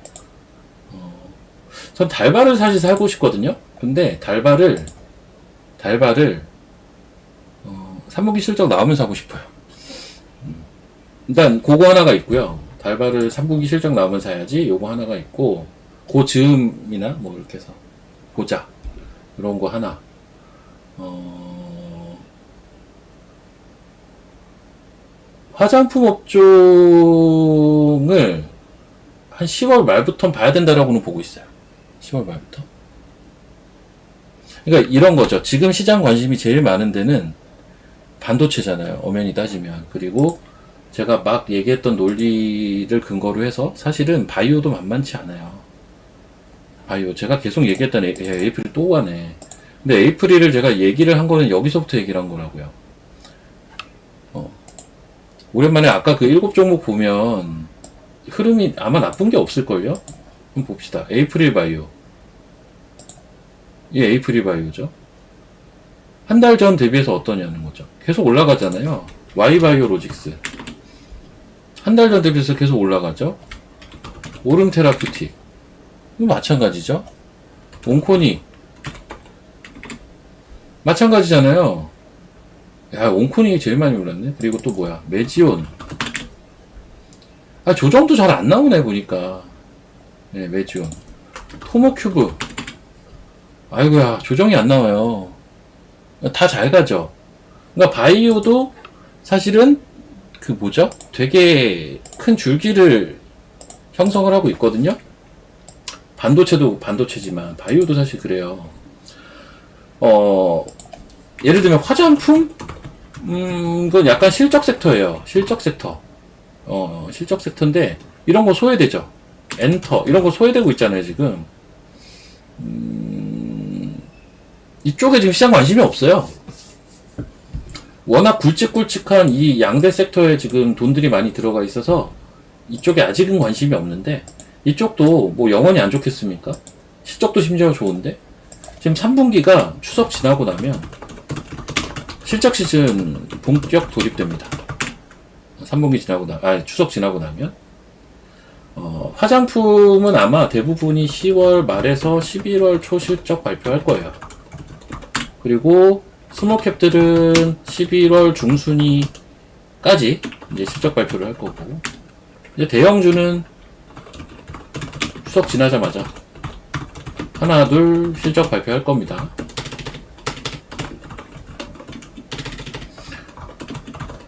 전 달바를 사실 살고 싶거든요. 근데 달바를 3분기 실적 나오면 사고 싶어요. 일단 그거 하나가 있고요. 달바를 3분기 실적 나오면 사야지. 요거 하나가 있고, 고즈음이나 뭐 이렇게 해서 보자. 이런 거 하나. 화장품 업종을 한 10월 말부터 봐야 된다라고는 보고 있어요. 10월 말부터. 그러니까 이런 거죠. 지금 시장 관심이 제일 많은 데는 반도체잖아요. 엄연히 따지면. 그리고 제가 막 얘기했던 논리를 근거로 해서 사실은 바이오도 만만치 않아요. 바이오. 제가 계속 얘기했던 에이프릴 또 가네. 근데 에이프릴을 제가 얘기를 한 거는 여기서부터 얘기를 한 거라고요. 오랜만에 아까 그 7종목 보면 흐름이 아마 나쁜 게 없을걸요? 한번 봅시다. 에이프릴 바이오. 이게 에이프릴 바이오죠. 한 달 전 대비해서 어떠냐는 거죠. 계속 올라가잖아요. Y바이오 로직스. 한 달 전 대비해서 계속 올라가죠. 오름 테라퓨틱. 이거 마찬가지죠. 온코니. 마찬가지잖아요. 야, 온코니 제일 많이 올랐네. 그리고 또 뭐야? 메지온. 조정도 잘 안 나오네, 보니까. 네, 메지온. 토모큐브. 아이고야, 조정이 안 나와요. 다 잘 가죠. 그러니까 바이오도 사실은 되게 큰 줄기를 형성을 하고 있거든요. 반도체도 반도체지만 바이오도 사실 그래요. 예를 들면 화장품? 그건 약간 실적 섹터예요. 실적 섹터. 실적 섹터인데, 이런 거 소외되죠. 엔터. 이런 거 소외되고 있잖아요, 지금. 이쪽에 지금 시장 관심이 없어요. 워낙 굵직굵직한 이 양대 섹터에 지금 돈들이 많이 들어가 있어서 이쪽에 아직은 관심이 없는데, 이쪽도 뭐 영원히 안 좋겠습니까? 실적도 심지어 좋은데, 지금 3분기가 추석 지나고 나면 실적 시즌 본격 돌입됩니다. 3분기 지나고 추석 지나고 나면. 화장품은 아마 대부분이 10월 말에서 11월 초 실적 발표할 거예요. 그리고 스몰캡들은 11월 중순이까지 이제 실적 발표를 할 거고, 이제 대형주는 추석 지나자마자 하나 둘 실적 발표할 겁니다.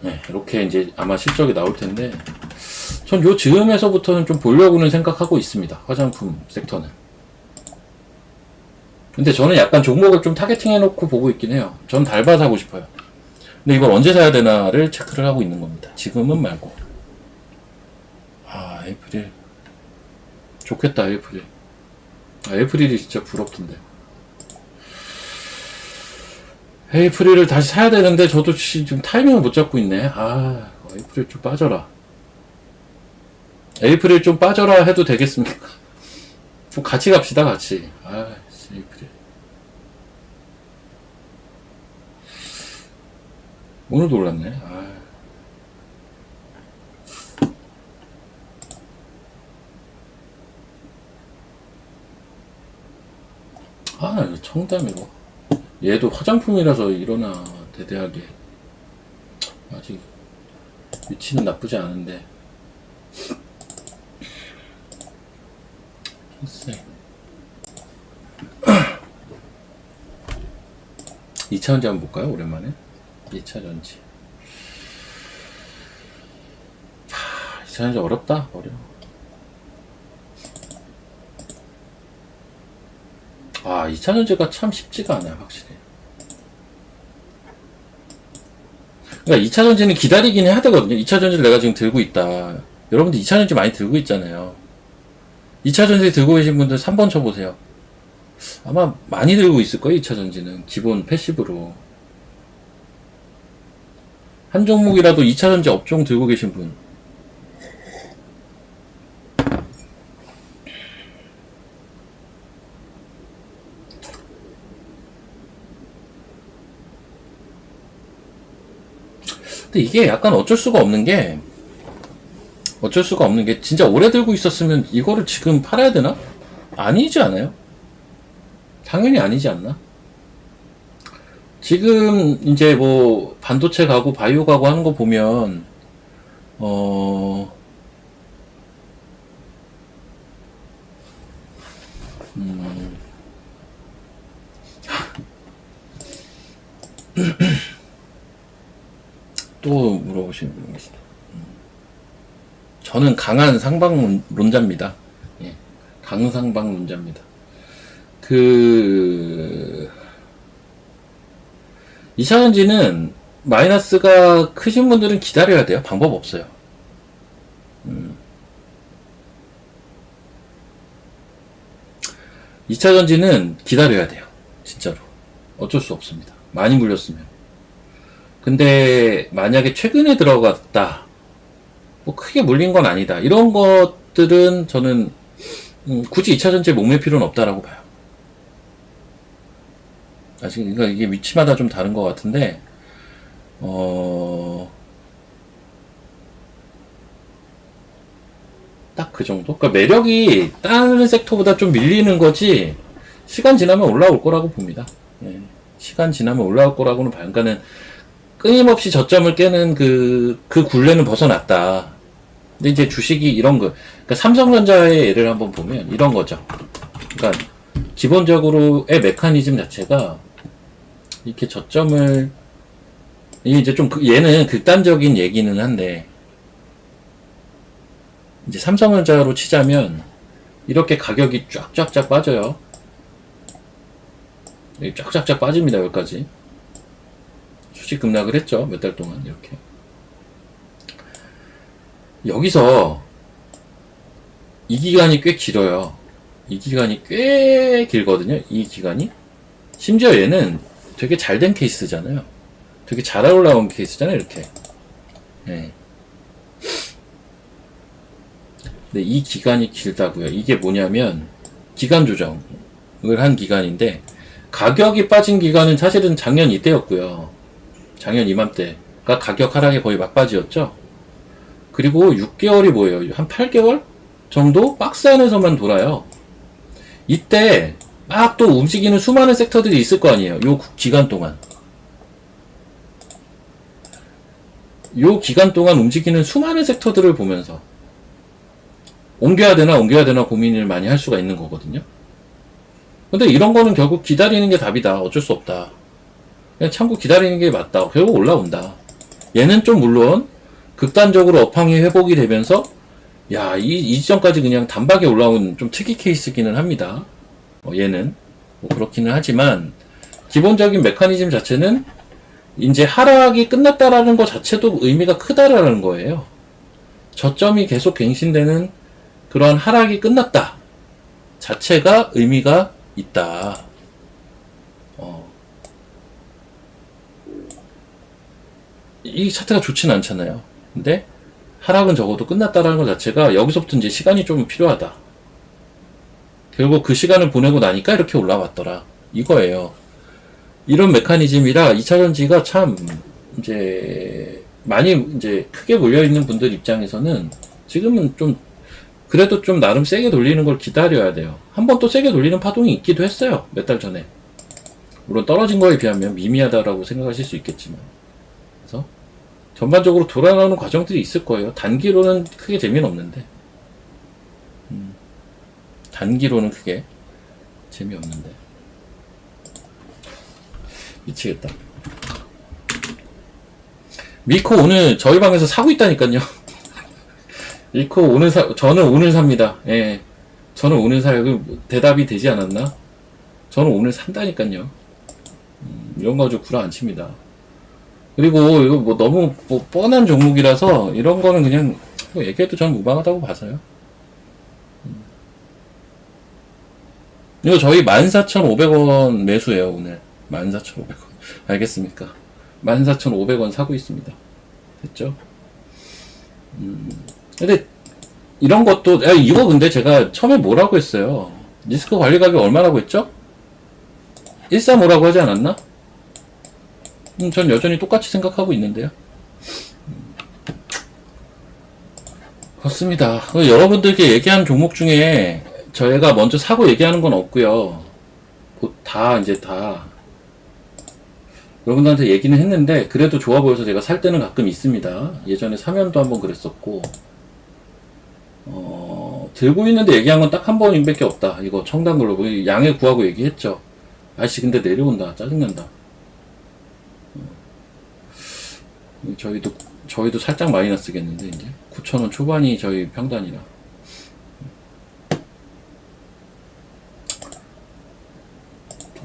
네, 이렇게 이제 아마 실적이 나올 텐데, 전 요 즈음에서부터는 좀 보려고는 생각하고 있습니다. 화장품 섹터는. 근데 저는 약간 종목을 좀 타겟팅 해놓고 보고 있긴 해요. 전 달바 사고 싶어요. 근데 이걸 언제 사야 되나를 체크를 하고 있는 겁니다. 지금은 말고. 에이프릴. 좋겠다, 에이프릴. 에이프릴이 진짜 부럽던데. 에이프릴을 다시 사야 되는데, 저도 지금 타이밍을 못 잡고 있네. 에이프릴 좀 빠져라. 에이프릴 좀 빠져라 해도 되겠습니까? 좀 같이 갑시다, 같이. 에이프릴. 오늘도 올랐네. 이거 청담이고. 얘도 화장품이라서 일어나, 대대하게. 아직 위치는 나쁘지 않은데. 글쎄. 2차전지 한번 볼까요? 오랜만에. 2차전지. 2차전지 어렵다. 어려워. 2차전지가 참 쉽지가 않아요. 확실히. 그러니까 2차전지는 기다리긴 해야 되거든요. 2차전지를 내가 지금 들고 있다. 여러분들 2차전지 많이 들고 있잖아요. 2차전지 들고 계신 분들 3번 쳐보세요. 아마 많이 들고 있을 거예요. 2차전지는 기본 패시브로. 한 종목이라도 2차전지 업종 들고 계신 분. 근데 이게 약간 어쩔 수가 없는 게 진짜 오래 들고 있었으면 이거를 지금 팔아야 되나? 아니지 않아요? 당연히 아니지 않나? 지금 이제 뭐 반도체 가고 바이오 가고 하는 거 보면 또 물어보시는 분 계시다. 저는 강한 상방론자입니다. 예, 강상방론자입니다. 2차전지는 마이너스가 크신 분들은 기다려야 돼요. 방법 없어요. 2차전지는 기다려야 돼요. 진짜로. 어쩔 수 없습니다. 많이 물렸으면. 근데 만약에 최근에 들어갔다. 뭐 크게 물린 건 아니다. 이런 것들은 저는 굳이 2차전지에 목맬 필요는 없다라고 봐요. 아직 그러니까 이게 위치마다 좀 다른 것 같은데 딱 그 정도? 그러니까 매력이 다른 섹터보다 좀 밀리는 거지 시간 지나면 올라올 거라고 봅니다. 예. 시간 지나면 올라올 거라고는 봐요. 그러니까는 끊임없이 저점을 깨는 그 굴레는 벗어났다. 근데 이제 주식이 이런 거, 그러니까 삼성전자의 예를 한번 보면 이런 거죠. 그러니까 기본적으로의 메커니즘 자체가 이렇게 저점을 이제 좀 얘는 극단적인 얘기는 한데 이제 삼성전자로 치자면 이렇게 가격이 쫙쫙쫙 빠져요. 쫙쫙쫙 빠집니다. 여기까지 수직 급락을 했죠. 몇 달 동안 이렇게. 여기서 이 기간이 꽤 길어요. 이 기간이 꽤 길거든요. 이 기간이. 심지어 얘는 되게 잘 된 케이스잖아요. 되게 잘 올라온 케이스잖아요, 이렇게. 예. 근데 이 기간이 길다고요. 이게 뭐냐면 기간 조정을 한 기간인데 가격이 빠진 기간은 사실은 작년 이때였고요. 작년 이맘때가 가격 하락의 거의 막바지였죠. 그리고 6개월이 뭐예요? 한 8개월 정도 박스 안에서만 돌아요. 이때 막 또 움직이는 수많은 섹터들이 있을 거 아니에요. 요 기간 동안. 요 기간 동안 움직이는 수많은 섹터들을 보면서 옮겨야 되나 고민을 많이 할 수가 있는 거거든요. 근데 이런 거는 결국 기다리는 게 답이다. 어쩔 수 없다. 그냥 참고 기다리는 게 맞다. 결국 올라온다. 얘는 좀 물론 극단적으로 업황이 회복이 되면서 이 지점까지 그냥 단박에 올라온 좀 특이 케이스기는 합니다. 얘는 뭐 그렇기는 하지만 기본적인 메커니즘 자체는 이제 하락이 끝났다라는 것 자체도 의미가 크다라는 거예요. 저점이 계속 갱신되는 그러한 하락이 끝났다 자체가 의미가 있다. 이 차트가 좋진 않잖아요. 근데 하락은 적어도 끝났다라는 것 자체가 여기서부터 이제 시간이 좀 필요하다. 결국 그 시간을 보내고 나니까 이렇게 올라왔더라. 이거예요. 이런 메커니즘이라 2차전지가 참 이제 많이 이제 크게 몰려있는 분들 입장에서는 지금은 좀 그래도 좀 나름 세게 돌리는 걸 기다려야 돼요. 한번 또 세게 돌리는 파동이 있기도 했어요. 몇 달 전에. 물론 떨어진 거에 비하면 미미하다라고 생각하실 수 있겠지만. 그래서 전반적으로 돌아나오는 과정들이 있을 거예요. 단기로는 크게 재미는 없는데. 단기로는 크게 재미없는데. 미치겠다. 미코 오늘 저희 방에서 사고 있다니까요. 미코 오늘 저는 오늘 삽니다. 예. 저는 오늘 사요. 대답이 되지 않았나? 저는 오늘 산다니까요. 이런 거 아주 구라 안 칩니다. 그리고 이거 뭐 너무 뭐 뻔한 종목이라서 이런 거는 그냥 뭐 얘기해도 전 무방하다고 봐서요. 이거 저희 14,500원 매수예요, 오늘. 14,500원. 알겠습니까? 14,500원 사고 있습니다. 됐죠? 근데, 이런 것도, 이거 근데 제가 처음에 뭐라고 했어요? 리스크 관리 가격 얼마라고 했죠? 135라고 하지 않았나? 전 여전히 똑같이 생각하고 있는데요. 그렇습니다. 여러분들께 얘기하는 종목 중에 저희가 먼저 사고 얘기하는 건 없고요. 이제 다 여러분들한테 얘기는 했는데 그래도 좋아 보여서 제가 살 때는 가끔 있습니다. 예전에 사면도 한번 그랬었고 들고 있는데 얘기한 건 딱 한 번밖에 없다. 이거 청담글로벌 양해 구하고 얘기했죠. 아저씨 근데 내려온다. 짜증난다. 저희도 살짝 마이너스겠는데 이제 9,000원 초반이 저희 평단이라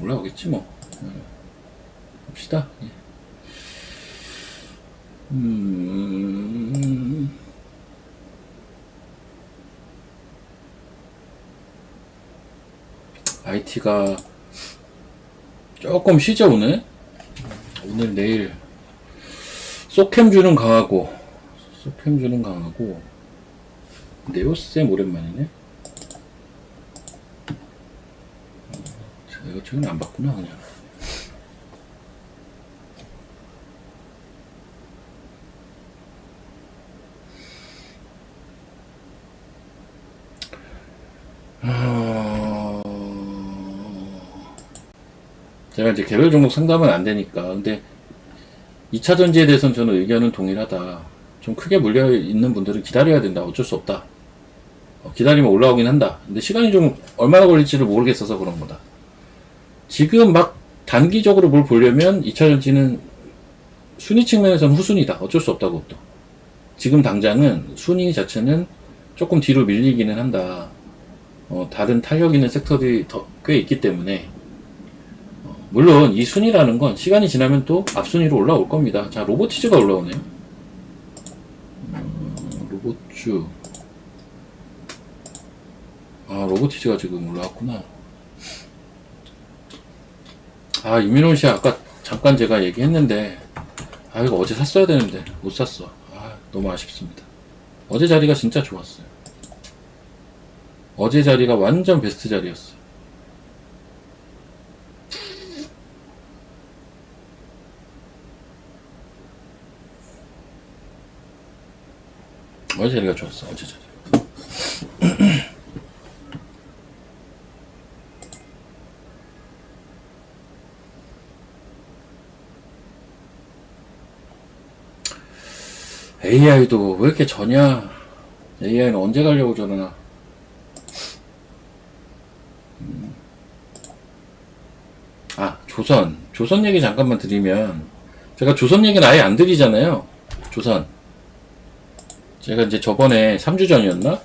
올라오겠지 뭐. 봅시다. IT가 조금 쉬죠 오늘 내일 소캠주는 강하고 네오셈 오랜만이네. 이거 최근에 안 봤구나 그냥. 제가 이제 개별 종목 상담은 안 되니까. 근데 2차 전지에 대해서는 저는 의견은 동일하다. 좀 크게 물려 있는 분들은 기다려야 된다. 어쩔 수 없다. 기다리면 올라오긴 한다. 근데 시간이 좀 얼마나 걸릴지를 모르겠어서 그런 거다. 지금 막 단기적으로 뭘 보려면 2차 전지는 순위 측면에서는 후순위다. 어쩔 수 없다고 또. 지금 당장은 순위 자체는 조금 뒤로 밀리기는 한다. 다른 탄력 있는 섹터들이 꽤 있기 때문에 물론 이 순위라는 건 시간이 지나면 또 앞순위로 올라올 겁니다. 자, 로보티즈가 올라오네요. 로보츠. 로보티즈가 지금 올라왔구나. 아, 이민원 씨 아까 잠깐 제가 얘기했는데, 아, 이거 어제 샀어야 되는데, 못 샀어. 아, 너무 아쉽습니다. 어제 자리가 진짜 좋았어요. 어제 자리가 완전 베스트 자리였어요. 어제 자리가 좋았어, 어제 자리. AI도 왜 이렇게 저냐? AI는 언제 가려고 저러나? 아, 조선 얘기 잠깐만 드리면, 제가 조선 얘기는 아예 안 드리잖아요. 조선. 제가 이제 저번에 3주 전이었나?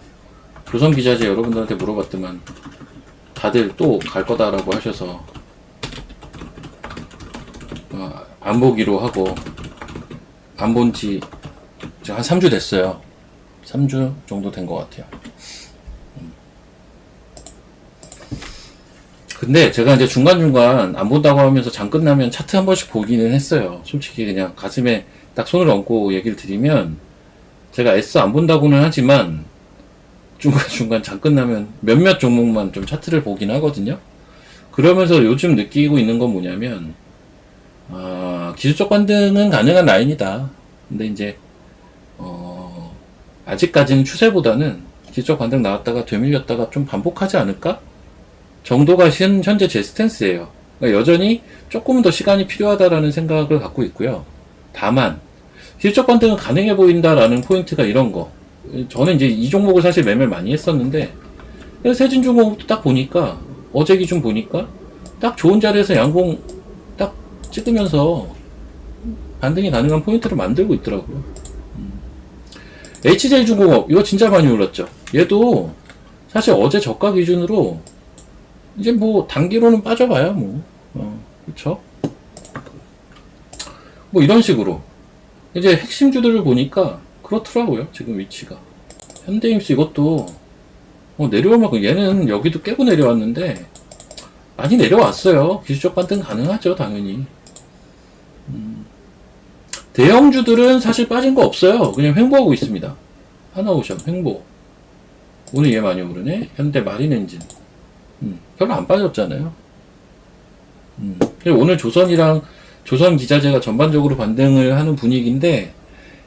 조선 기자재 여러분들한테 물어봤더만, 다들 또 갈 거다라고 하셔서, 안 보기로 하고, 안 본 지 한 3주 됐어요. 3주 정도 된 것 같아요. 근데 제가 이제 중간중간 안 본다고 하면서 장 끝나면 차트 한 번씩 보기는 했어요. 솔직히 그냥 가슴에 딱 손을 얹고 얘기를 드리면, 제가 애써 안 본다고는 하지만, 중간중간 장 끝나면 몇몇 종목만 좀 차트를 보긴 하거든요. 그러면서 요즘 느끼고 있는 건 뭐냐면, 기술적 반등은 가능한 라인이다. 근데 이제, 아직까지는 추세보다는 기술적 반등 나왔다가 되밀렸다가 좀 반복하지 않을까? 정도가 현재 제 스탠스예요. 그러니까 여전히 조금 더 시간이 필요하다라는 생각을 갖고 있고요. 다만, 기술적 반등은 가능해 보인다라는 포인트가 이런 거. 저는 이제 이 종목을 사실 매매를 많이 했었는데, 세진 종목도 딱 보니까, 어제 기준 보니까, 딱 좋은 자리에서 양봉 딱 찍으면서 반등이 가능한 포인트를 만들고 있더라고요. HJ중공업, 이거 진짜 많이 올랐죠. 얘도 사실 어제 저가 기준으로 이제 뭐 단기로는 빠져봐야 뭐, 그쵸? 뭐 이런 식으로 이제 핵심주들을 보니까 그렇더라고요. 지금 위치가. 현대임스 이것도 내려올 만큼 얘는 여기도 깨고 내려왔는데 많이 내려왔어요. 기술적 반등 가능하죠, 당연히. 대형주들은 사실 빠진 거 없어요. 그냥 횡보하고 있습니다. 하나오션, 횡보. 오늘 얘 많이 오르네? 현대 마린엔진. 별로 안 빠졌잖아요. 오늘 조선이랑 조선 기자재가 전반적으로 반등을 하는 분위기인데,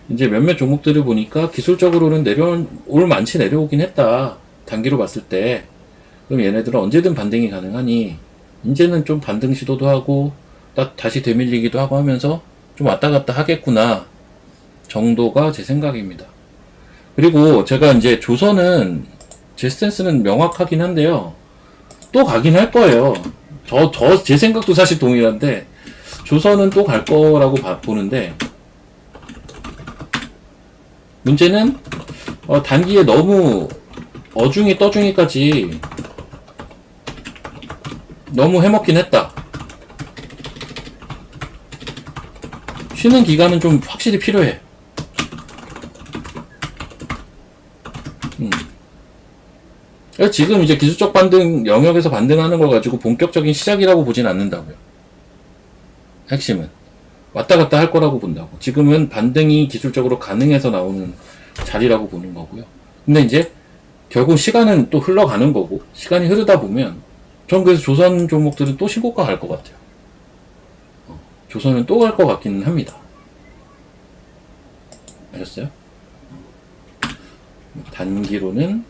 이제 몇몇 종목들을 보니까 기술적으로는 올 만치 내려오긴 했다. 단기로 봤을 때. 그럼 얘네들은 언제든 반등이 가능하니, 이제는 좀 반등 시도도 하고, 다시 되밀리기도 하고 하면서 좀 왔다 갔다 하겠구나 정도가 제 생각입니다. 그리고 제가 이제 조선은 제 스탠스는 명확하긴 한데요. 또 가긴 할 거예요. 제 생각도 사실 동일한데, 조선은 또 갈 거라고 보는데, 문제는, 단기에 너무 어중이 떠중이까지 너무 해먹긴 했다. 쉬는 기간은 좀 확실히 필요해. 지금 이제 기술적 반등 영역에서 반등하는 걸 가지고 본격적인 시작이라고 보진 않는다고요. 핵심은 왔다 갔다 할 거라고 본다고. 지금은 반등이 기술적으로 가능해서 나오는 자리라고 보는 거고요. 근데 이제 결국 시간은 또 흘러가는 거고, 시간이 흐르다 보면 전 그래서 조선 종목들은 또 신고가 갈 것 같아요. 조선은 또 갈 것 같기는 합니다. 아셨어요? 단기로는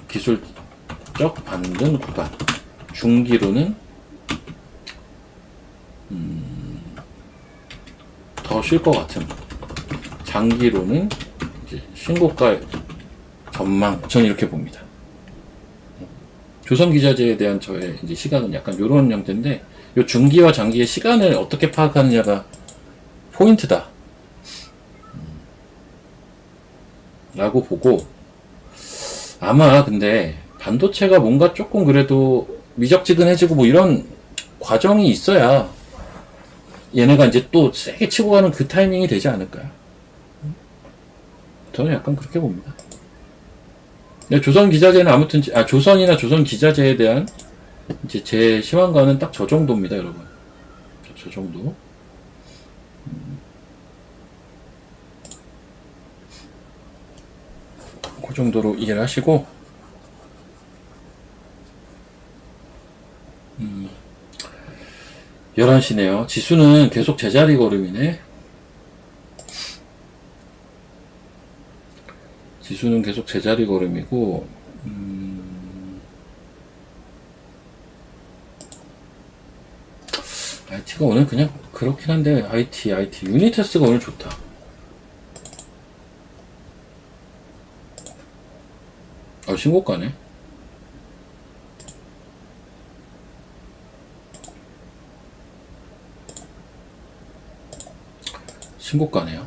기술적 반등 구간, 중기로는 더 쉴 것 같은, 장기로는 이제 신고가 전망, 전 이렇게 봅니다. 조선기자재에 대한 저의 이제 시각은 약간 이런 형태인데, 요 중기와 장기의 시간을 어떻게 파악하느냐가 포인트다 라고 보고, 아마 근데 반도체가 뭔가 조금 그래도 미적지근해지고 뭐 이런 과정이 있어야 얘네가 이제 또 세게 치고 가는 그 타이밍이 되지 않을까요? 저는 약간 그렇게 봅니다. 조선 기자재는 아무튼, 조선이나 조선 기자재에 대한 이제 제 시황과는 딱 저 정도입니다, 여러분. 저 정도. 그 정도로 이해를 하시고, 11시네요. 지수는 계속 제자리 걸음이네. 지수는 계속 제자리 걸음이고, IT가 오늘 그냥 그렇긴 한데, IT. 유니테스가 오늘 좋다. 신고가네. 신고가네요.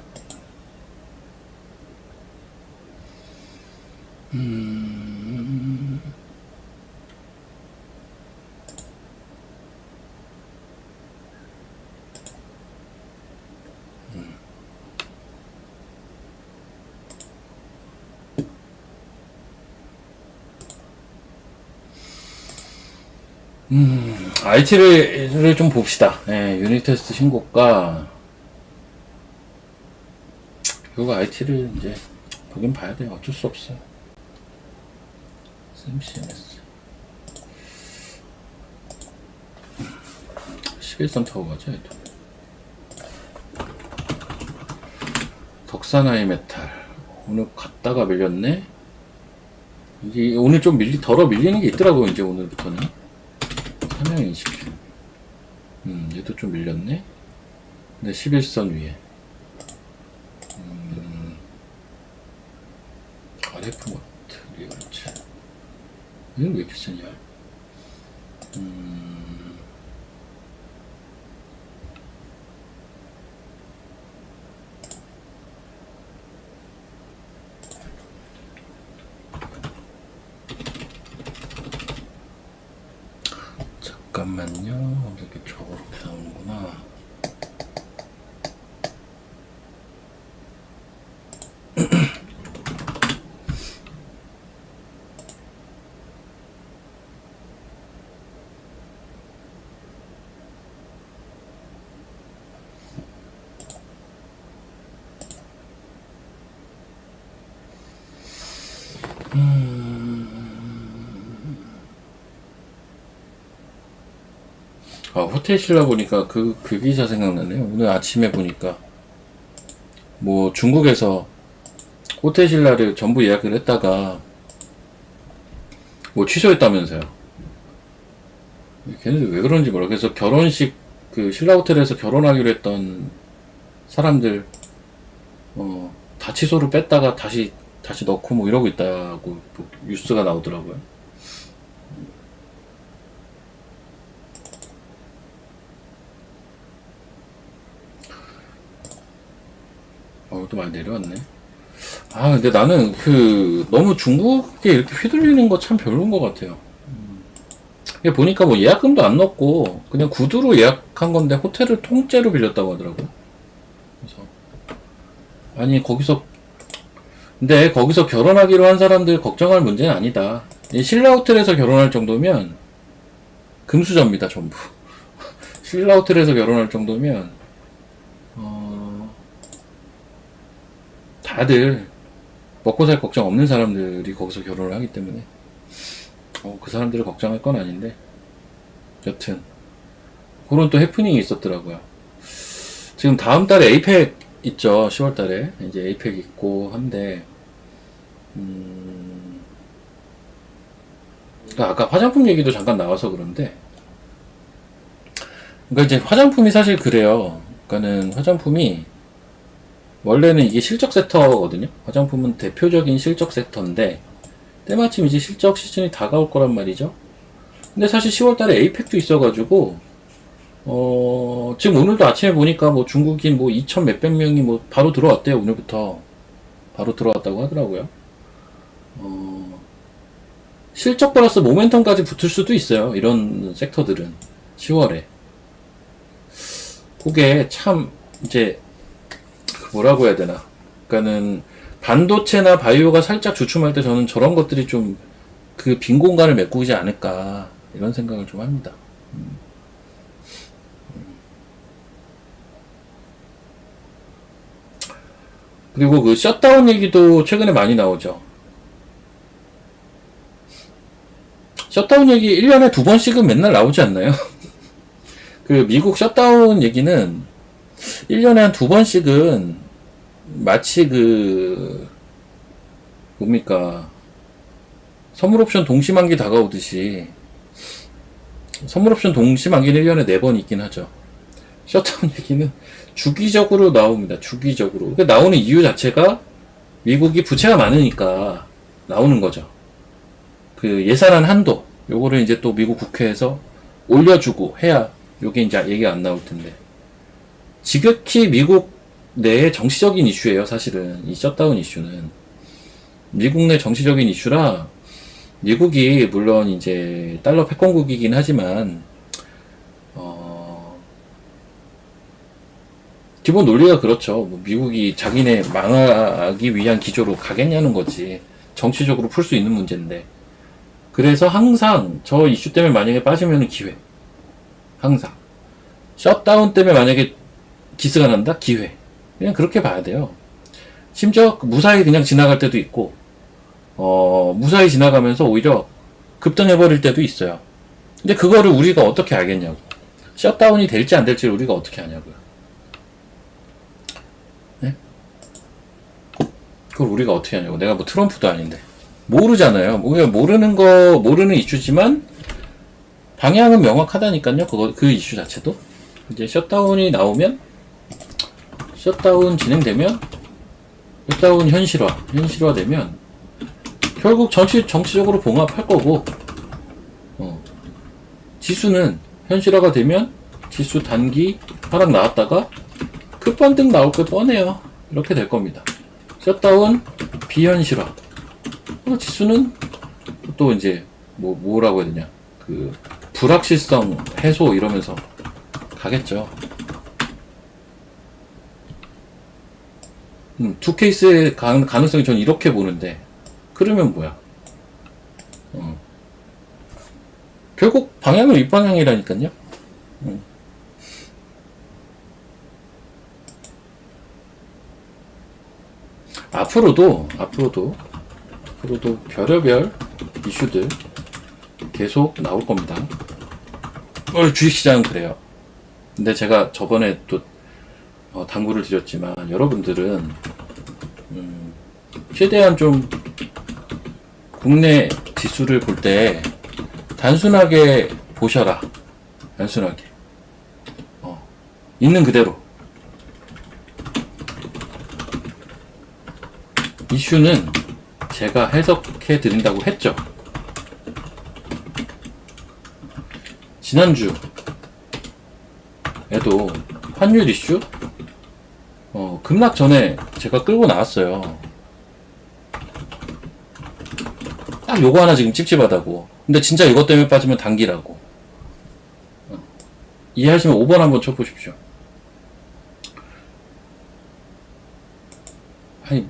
IT를 좀 봅시다. 예, 유닛 테스트 신고가. 이거 IT를 이제 보긴 봐야 돼요. 어쩔 수 없어요. CMS. 11선 타고 가죠, 얘도. 덕산하이 메탈. 오늘 갔다가 밀렸네? 이게 오늘 좀 덜어 밀리는 게 있더라고요, 이제 오늘부터는. 삼양인식. 얘도 좀 밀렸네? 근데 11선 위에. RF 모트, 리얼체. 이건 왜 이렇게 쓰냐? 잠깐만요. 이렇게 저렇게 나오는구나. 호텔 신라 보니까 그 기사 생각나네요. 오늘 아침에 보니까 뭐 중국에서 호텔 신라를 전부 예약을 했다가 뭐 취소했다면서요. 걔네들 왜 그런지 몰라. 그래서 결혼식 그 신라 호텔에서 결혼하기로 했던 사람들 다 취소를 뺐다가 다시 넣고 뭐 이러고 있다고 뭐 뉴스가 나오더라고요. 또 많이 내려왔네. 근데 나는 너무 중국에 이렇게 휘둘리는 거 참 별로인 것 같아요. 보니까 뭐 예약금도 안 넣고 그냥 구두로 예약한 건데 호텔을 통째로 빌렸다고 하더라고요. 그래서 아니 근데 거기서 결혼하기로 한 사람들 걱정할 문제는 아니다. 신라 호텔에서 결혼할 정도면 금수저입니다, 전부. 신라 호텔에서 결혼할 정도면 다들 먹고 살 걱정 없는 사람들이 거기서 결혼을 하기 때문에 그 사람들을 걱정할 건 아닌데 여튼 그런 또 해프닝이 있었더라고요. 지금 다음 달에 에이펙 있죠. 10월 달에 이제 에이펙 있고 한데 그러니까 아까 화장품 얘기도 잠깐 나와서 그런데 그러니까 이제 화장품이 사실 그래요. 그러니까는 화장품이 원래는 이게 실적 섹터거든요. 화장품은 대표적인 실적 섹터인데 때마침 이제 실적 시즌이 다가올 거란 말이죠. 근데 사실 10월 달에 에이펙도 있어가지고 지금 오늘도 아침에 보니까 뭐 중국인 뭐 2천 몇백 명이 뭐 바로 들어왔대요. 오늘부터 바로 들어왔다고 하더라고요. 실적 플러스 모멘텀까지 붙을 수도 있어요. 이런 섹터들은 10월에 그게 참 이제 뭐라고 해야 되나. 그러니까는 반도체나 바이오가 살짝 주춤할 때 저는 저런 것들이 좀 그 빈 공간을 메꾸지 않을까. 이런 생각을 좀 합니다. 그리고 그 셧다운 얘기도 최근에 많이 나오죠. 셧다운 얘기 1년에 2번씩은 맨날 나오지 않나요? 그 미국 셧다운 얘기는 1년에 한 2번씩은 마치 그 뭡니까 선물 옵션 동시만기 다가오듯이 선물 옵션 동시만기는 1년에 4번 있긴 하죠. 셧다운 얘기는 주기적으로 나옵니다. 주기적으로. 그러니까 나오는 이유 자체가 미국이 부채가 많으니까 나오는 거죠. 그 예산안 한도 요거를 이제 또 미국 국회에서 올려주고 해야 요게 이제 얘기가 안 나올 텐데 지극히 미국 내의 정치적인 이슈예요. 사실은 이 셧다운 이슈는 미국 내 정치적인 이슈라 미국이 물론 이제 달러 패권국이긴 하지만 기본 논리가 그렇죠. 뭐 미국이 자기네 망하기 위한 기조로 가겠냐는 거지. 정치적으로 풀 수 있는 문제인데. 그래서 항상 저 이슈 때문에 만약에 빠지면 기회. 항상. 셧다운 때문에 만약에 기스가 난다? 기회. 그냥 그렇게 봐야 돼요. 심지어 무사히 그냥 지나갈 때도 있고, 무사히 지나가면서 오히려 급등해버릴 때도 있어요. 근데 그거를 우리가 어떻게 알겠냐고. 셧다운이 될지 안 될지를 우리가 어떻게 아냐고요. 그걸 우리가 어떻게 하냐고. 내가 뭐 트럼프도 아닌데. 모르잖아요. 모르는 이슈지만, 방향은 명확하다니까요. 그 이슈 자체도. 이제 셧다운이 나오면, 셧다운 진행되면, 셧다운 현실화되면, 결국 정치적으로 봉합할 거고, 지수는 현실화가 되면, 지수 단기 하락 나왔다가, 급반등 나올 게 뻔해요. 이렇게 될 겁니다. 셧다운 비현실화. 지수는 또 이제 뭐라고 해야 되냐 그 불확실성 해소 이러면서 가겠죠. 두 케이스의 가능성이 저는 이렇게 보는데 그러면 뭐야? 결국 방향은 윗방향이라니까요. 앞으로도 별의별 이슈들 계속 나올 겁니다. 주식시장은 그래요. 근데 제가 저번에 또 당부를 드렸지만 여러분들은 최대한 좀 국내 지수를 볼 때 단순하게 보셔라. 단순하게 있는 그대로. 이슈는 제가 해석해 드린다고 했죠. 지난주에도 환율 이슈 급락 전에 제가 끌고 나왔어요. 딱 요거 하나 지금 찝찝하다고. 근데 진짜 이것 때문에 빠지면 단기라고. 이해하시면 5번 한번 쳐보십시오. 아니,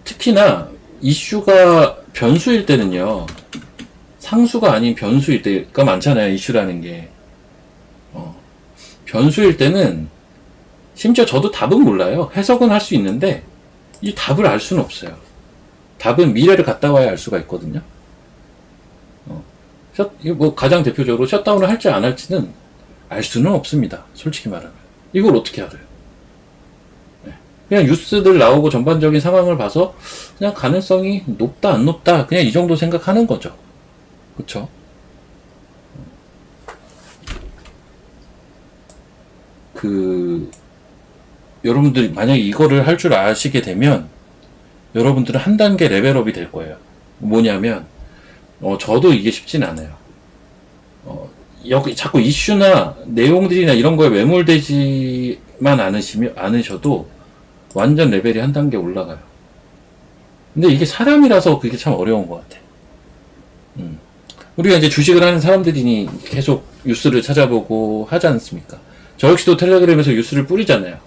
특히나 이슈가 변수일 때는요, 상수가 아닌 변수일 때가 많잖아요, 이슈라는 게. 변수일 때는, 심지어 저도 답은 몰라요. 해석은 할 수 있는데, 이 답을 알 수는 없어요. 답은 미래를 갔다 와야 알 수가 있거든요. 가장 대표적으로 셧다운을 할지 안 할지는 알 수는 없습니다. 솔직히 말하면. 이걸 어떻게 알아요? 그냥 뉴스들 나오고 전반적인 상황을 봐서 그냥 가능성이 높다 안 높다 그냥 이 정도 생각하는 거죠. 그쵸? 여러분들이 만약에 이거를 할 줄 아시게 되면 여러분들은 한 단계 레벨업이 될 거예요. 뭐냐면 저도 이게 쉽진 않아요. 여기 자꾸 이슈나 내용들이나 이런 거에 매몰되지만 않으셔도 완전 레벨이 한 단계 올라가요. 근데 이게 사람이라서 그게 참 어려운 것 같아. 우리가 이제 주식을 하는 사람들이니 계속 뉴스를 찾아보고 하지 않습니까? 저 역시도 텔레그램에서 뉴스를 뿌리잖아요.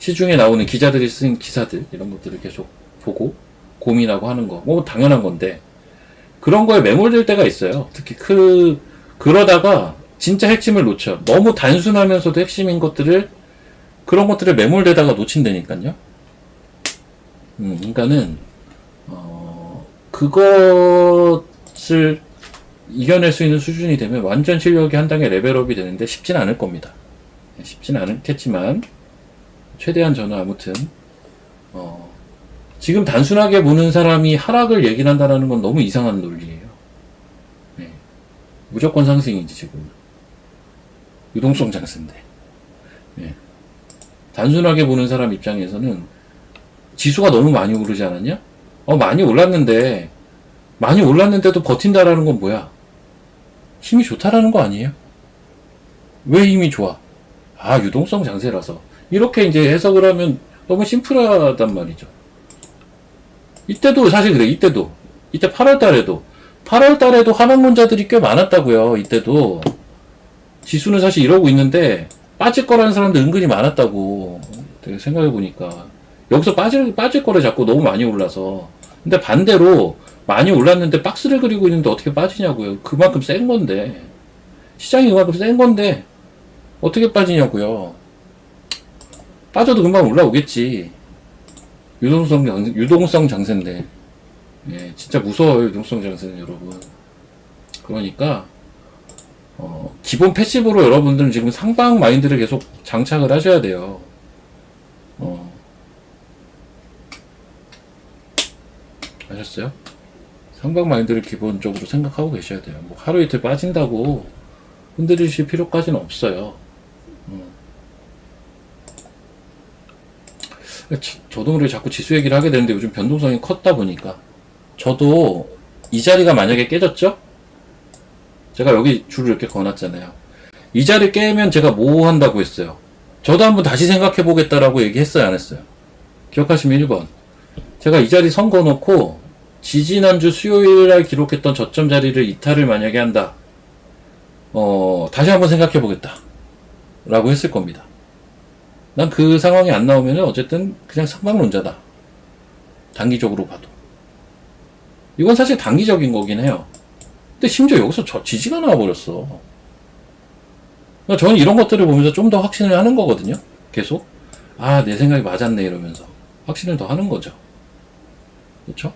시중에 나오는 기자들이 쓴 기사들, 이런 것들을 계속 보고 고민하고 하는 거. 뭐 당연한 건데, 그런 거에 매몰될 때가 있어요. 특히 그러다가 진짜 핵심을 놓쳐. 너무 단순하면서도 핵심인 것들을, 그런 것들에 매몰되다가 놓친다니까요. 그러니까는, 그것을 이겨낼 수 있는 수준이 되면 완전 실력이 한 단계 레벨업이 되는데 쉽진 않을 겁니다. 쉽진 않겠지만, 최대한 저는 아무튼, 지금 단순하게 보는 사람이 하락을 얘기를 한다는 건 너무 이상한 논리예요. 네. 무조건 상승이지, 지금. 유동성 장세인데. 네. 단순하게 보는 사람 입장에서는 지수가 너무 많이 오르지 않았냐? 많이 올랐는데도 버틴다라는 건 뭐야? 힘이 좋다라는 거 아니에요? 왜 힘이 좋아? 유동성 장세라서. 이렇게 이제 해석을 하면 너무 심플하단 말이죠. 이때도 사실 그래, 이때 8월 달에도 하락론자들이 꽤 많았다고요, 이때도. 지수는 사실 이러고 있는데, 빠질 거라는 사람들 은근히 많았다고. 되게 생각해보니까. 여기서 빠질 거래 자꾸 너무 많이 올라서. 근데 반대로, 많이 올랐는데 박스를 그리고 있는데 어떻게 빠지냐고요. 그만큼 센 건데. 시장이 그만큼 센 건데, 어떻게 빠지냐고요. 빠져도 금방 올라오겠지. 유동성 장세인데. 예, 진짜 무서워요, 유동성 장세는, 여러분. 그러니까, 기본 패시브로 여러분들은 지금 상방 마인드를 계속 장착을 하셔야 돼요. 아셨어요? 상방 마인드를 기본적으로 생각하고 계셔야 돼요. 뭐 하루 이틀 빠진다고 흔들리실 필요까지는 없어요. 저도 모르게 자꾸 지수 얘기를 하게 되는데 요즘 변동성이 컸다 보니까 저도 이 자리가 만약에 깨졌죠? 제가 여기 줄을 이렇게 그어놨잖아요. 이 자리 깨면 제가 뭐 한다고 했어요? 저도 한번 다시 생각해 보겠다라고 얘기했어요, 안 했어요? 기억하시면 1번. 제가 이 자리 선 그어놓고 지지난주 수요일날 기록했던 저점 자리를 이탈을 만약에 한다. 다시 한번 생각해 보겠다. 라고 했을 겁니다. 난 그 상황이 안 나오면 어쨌든 그냥 상방론자다. 단기적으로 봐도. 이건 사실 단기적인 거긴 해요. 근데 심지어 여기서 지지가 나와버렸어. 그러니까 저는 이런 것들을 보면서 좀 더 확신을 하는 거거든요. 계속. 내 생각이 맞았네 이러면서. 확신을 더 하는 거죠. 그렇죠?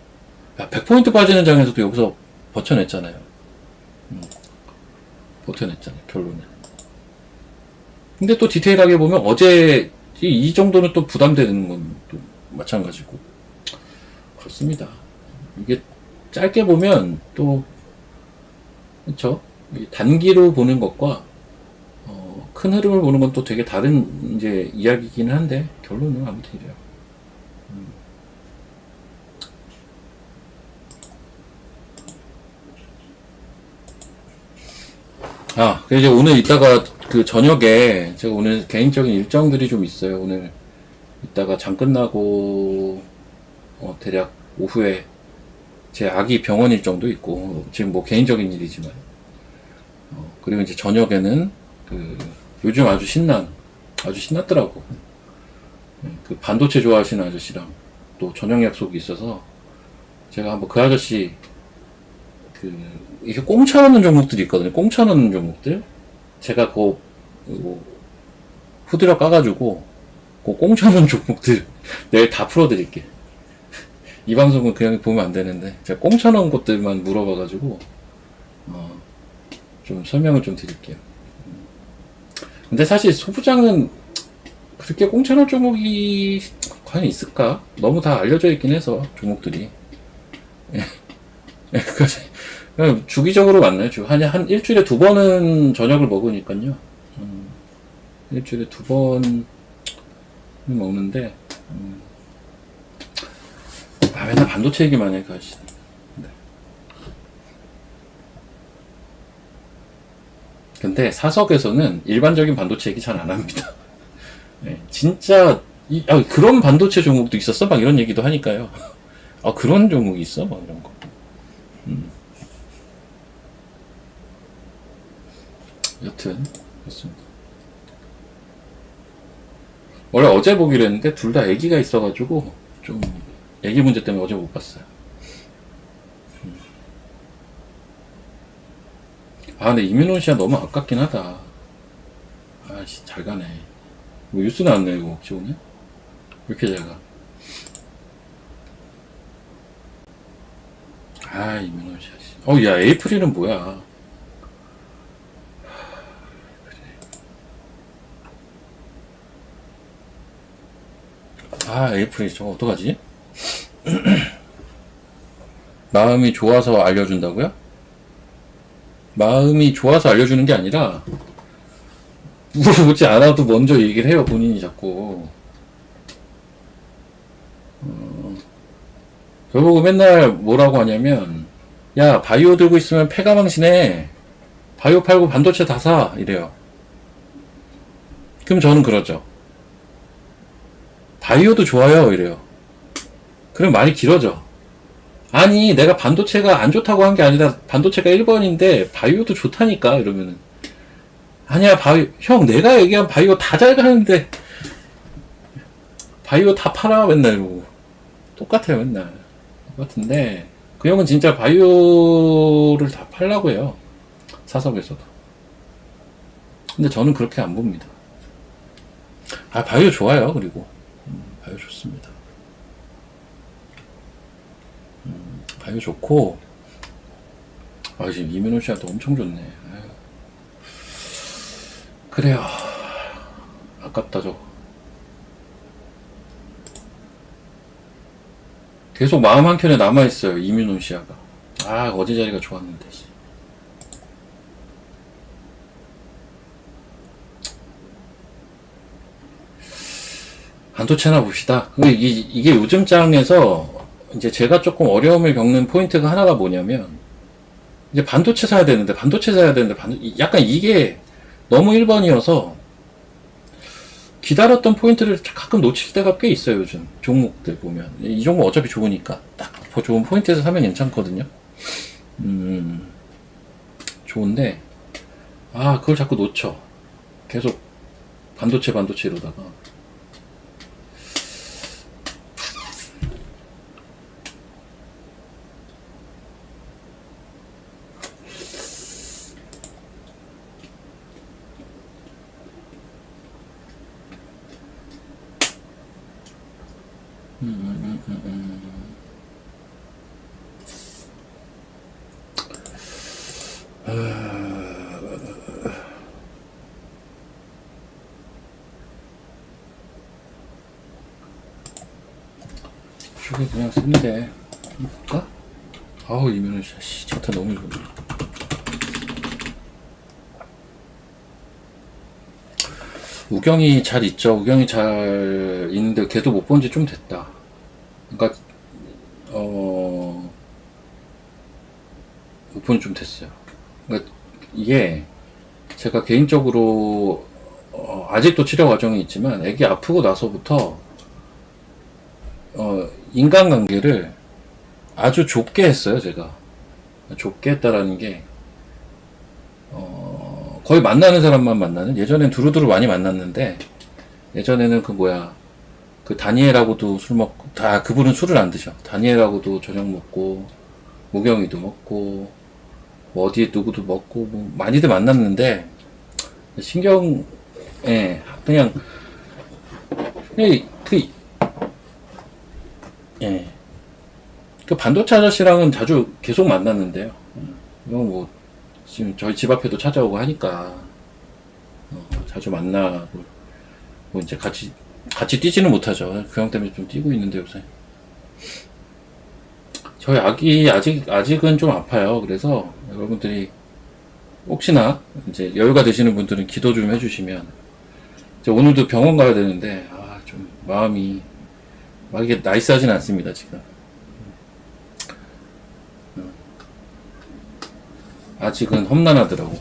100포인트 빠지는 장에서도 여기서 버텨냈잖아요. 버텨냈잖아요, 결론은. 근데 또 디테일하게 보면 어제 이 정도는 또 부담되는 건 또 마찬가지고. 그렇습니다. 이게 짧게 보면 또, 그쵸? 단기로 보는 것과, 큰 흐름을 보는 건 또 되게 다른 이제 이야기이긴 한데, 결론은 아무튼 이래요. 그래서 이제 오늘 이따가 그 저녁에 제가 오늘 개인적인 일정들이 좀 있어요. 오늘 이따가 장 끝나고 대략 오후에 제 아기 병원 일정도 있고 지금 뭐 개인적인 일이지만 그리고 이제 저녁에는 그 요즘 아주 신났더라고. 그 반도체 좋아하시는 아저씨랑 또 저녁 약속이 있어서 제가 한번 그 아저씨 이게 공짜 넣는 종목들이 있거든요. 공짜 넣는 종목들. 제가 후드려 까가지고, 공짜 넣는 종목들 내일 다 풀어드릴게. 이 방송은 그냥 보면 안 되는데, 제가 공짜 넣은 것들만 물어봐가지고, 좀 설명을 좀 드릴게요. 근데 사실 소부장은 그렇게 공짜 넣을 종목이 과연 있을까? 너무 다 알려져 있긴 해서, 종목들이. 그냥 주기적으로 만나요. 한 일주일에 2번은 저녁을 먹으니까요. 일주일에 2번 먹는데, 맨날 반도체 얘기만 해, 그 아저씨. 네. 근데 사석에서는 일반적인 반도체 얘기 잘 안 합니다. 네, 진짜, 그런 반도체 종목도 있었어? 막 이런 얘기도 하니까요. 그런 종목이 있어? 막 이런 거. 여튼 그렇습니다. 원래 어제 보기로 했는데 둘 다 애기가 있어가지고 좀 애기 문제 때문에 어제 못 봤어요. 근데 이민호시아 너무 아깝긴 하다. 아씨, 잘 가네. 뭐 뉴스 나왔네, 이거 혹시 오늘? 왜 이렇게 잘 가? 이민호시아 씨. 야, 에이프릴은 뭐야? 에이프릴 저거 어떡하지? 마음이 좋아서 알려준다고요? 마음이 좋아서 알려주는 게 아니라 물어보지 않아도 먼저 얘기를 해요, 본인이 자꾸. 저보고 맨날 뭐라고 하냐면, 야, 바이오 들고 있으면 폐가 망신해. 바이오 팔고 반도체 다 사. 이래요. 그럼 저는 그러죠. 바이오도 좋아요. 이래요. 그럼 말이 길어져. 아니, 내가 반도체가 안 좋다고 한 게 아니라 반도체가 1번인데 바이오도 좋다니까. 이러면은. 아니야, 바이오. 형, 내가 얘기한 바이오 다 잘 가는데 바이오 다 팔아. 맨날 이러고. 똑같아요, 맨날. 똑같은데 그 형은 진짜 바이오를 다 팔라고 해요. 사석에서도. 근데 저는 그렇게 안 봅니다. 바이오 좋아요. 그리고 바이오 좋습니다. 바이오 좋고, 지금 이민호 씨한테 엄청 좋네. 그래요. 아깝다 저거. 계속 마음 한켠에 남아있어요, 이민호 씨아가. 어제 자리가 좋았는데. 반도체나 봅시다. 이게 요즘 장에서 이제 제가 조금 어려움을 겪는 포인트가 하나가 뭐냐면, 이제 반도체 사야 되는데, 약간 이게 너무 1번이어서 기다렸던 포인트를 가끔 놓칠 때가 꽤 있어요, 요즘. 종목들 보면. 이 종목 어차피 좋으니까 딱 좋은 포인트에서 사면 괜찮거든요. 좋은데, 그걸 자꾸 놓쳐. 계속 반도체 이러다가. 저게 그냥 쓰는데 볼까? 이면은 씨, 차타 너무 좋네. 우경이 잘 있죠. 우경이 잘 있는데 걔도 못 본 지 좀 됐다. 그러니까 못 본 지 좀 됐어요. 그러니까 이게 제가 개인적으로 아직도 치료 과정이 있지만 애기 아프고 나서부터 인간관계를 아주 좁게 했어요. 제가 좁게 했다라는 게 거의 만나는 사람만 만나는. 예전엔 두루두루 많이 만났는데, 예전에는 그 다니엘하고도 술 먹고, 그분은 술을 안 드셔. 다니엘하고도 저녁 먹고, 무경이도 먹고, 뭐 어디에 누구도 먹고, 뭐 많이들 만났는데, 그냥 그 반도체 아저씨랑은 자주 계속 만났는데요. 이건 뭐 지금 저희 집 앞에도 찾아오고 하니까 자주 만나고, 뭐 이제 같이 뛰지는 못하죠. 그 형 때문에 좀 뛰고 있는데 요새. 저희 아기 아직은 좀 아파요. 그래서 여러분들이 혹시나 이제 여유가 되시는 분들은 기도 좀 해주시면. 이제 오늘도 병원 가야 되는데 좀 마음이 막 이게 나이스하진 않습니다 지금. 아직은 험난하더라고.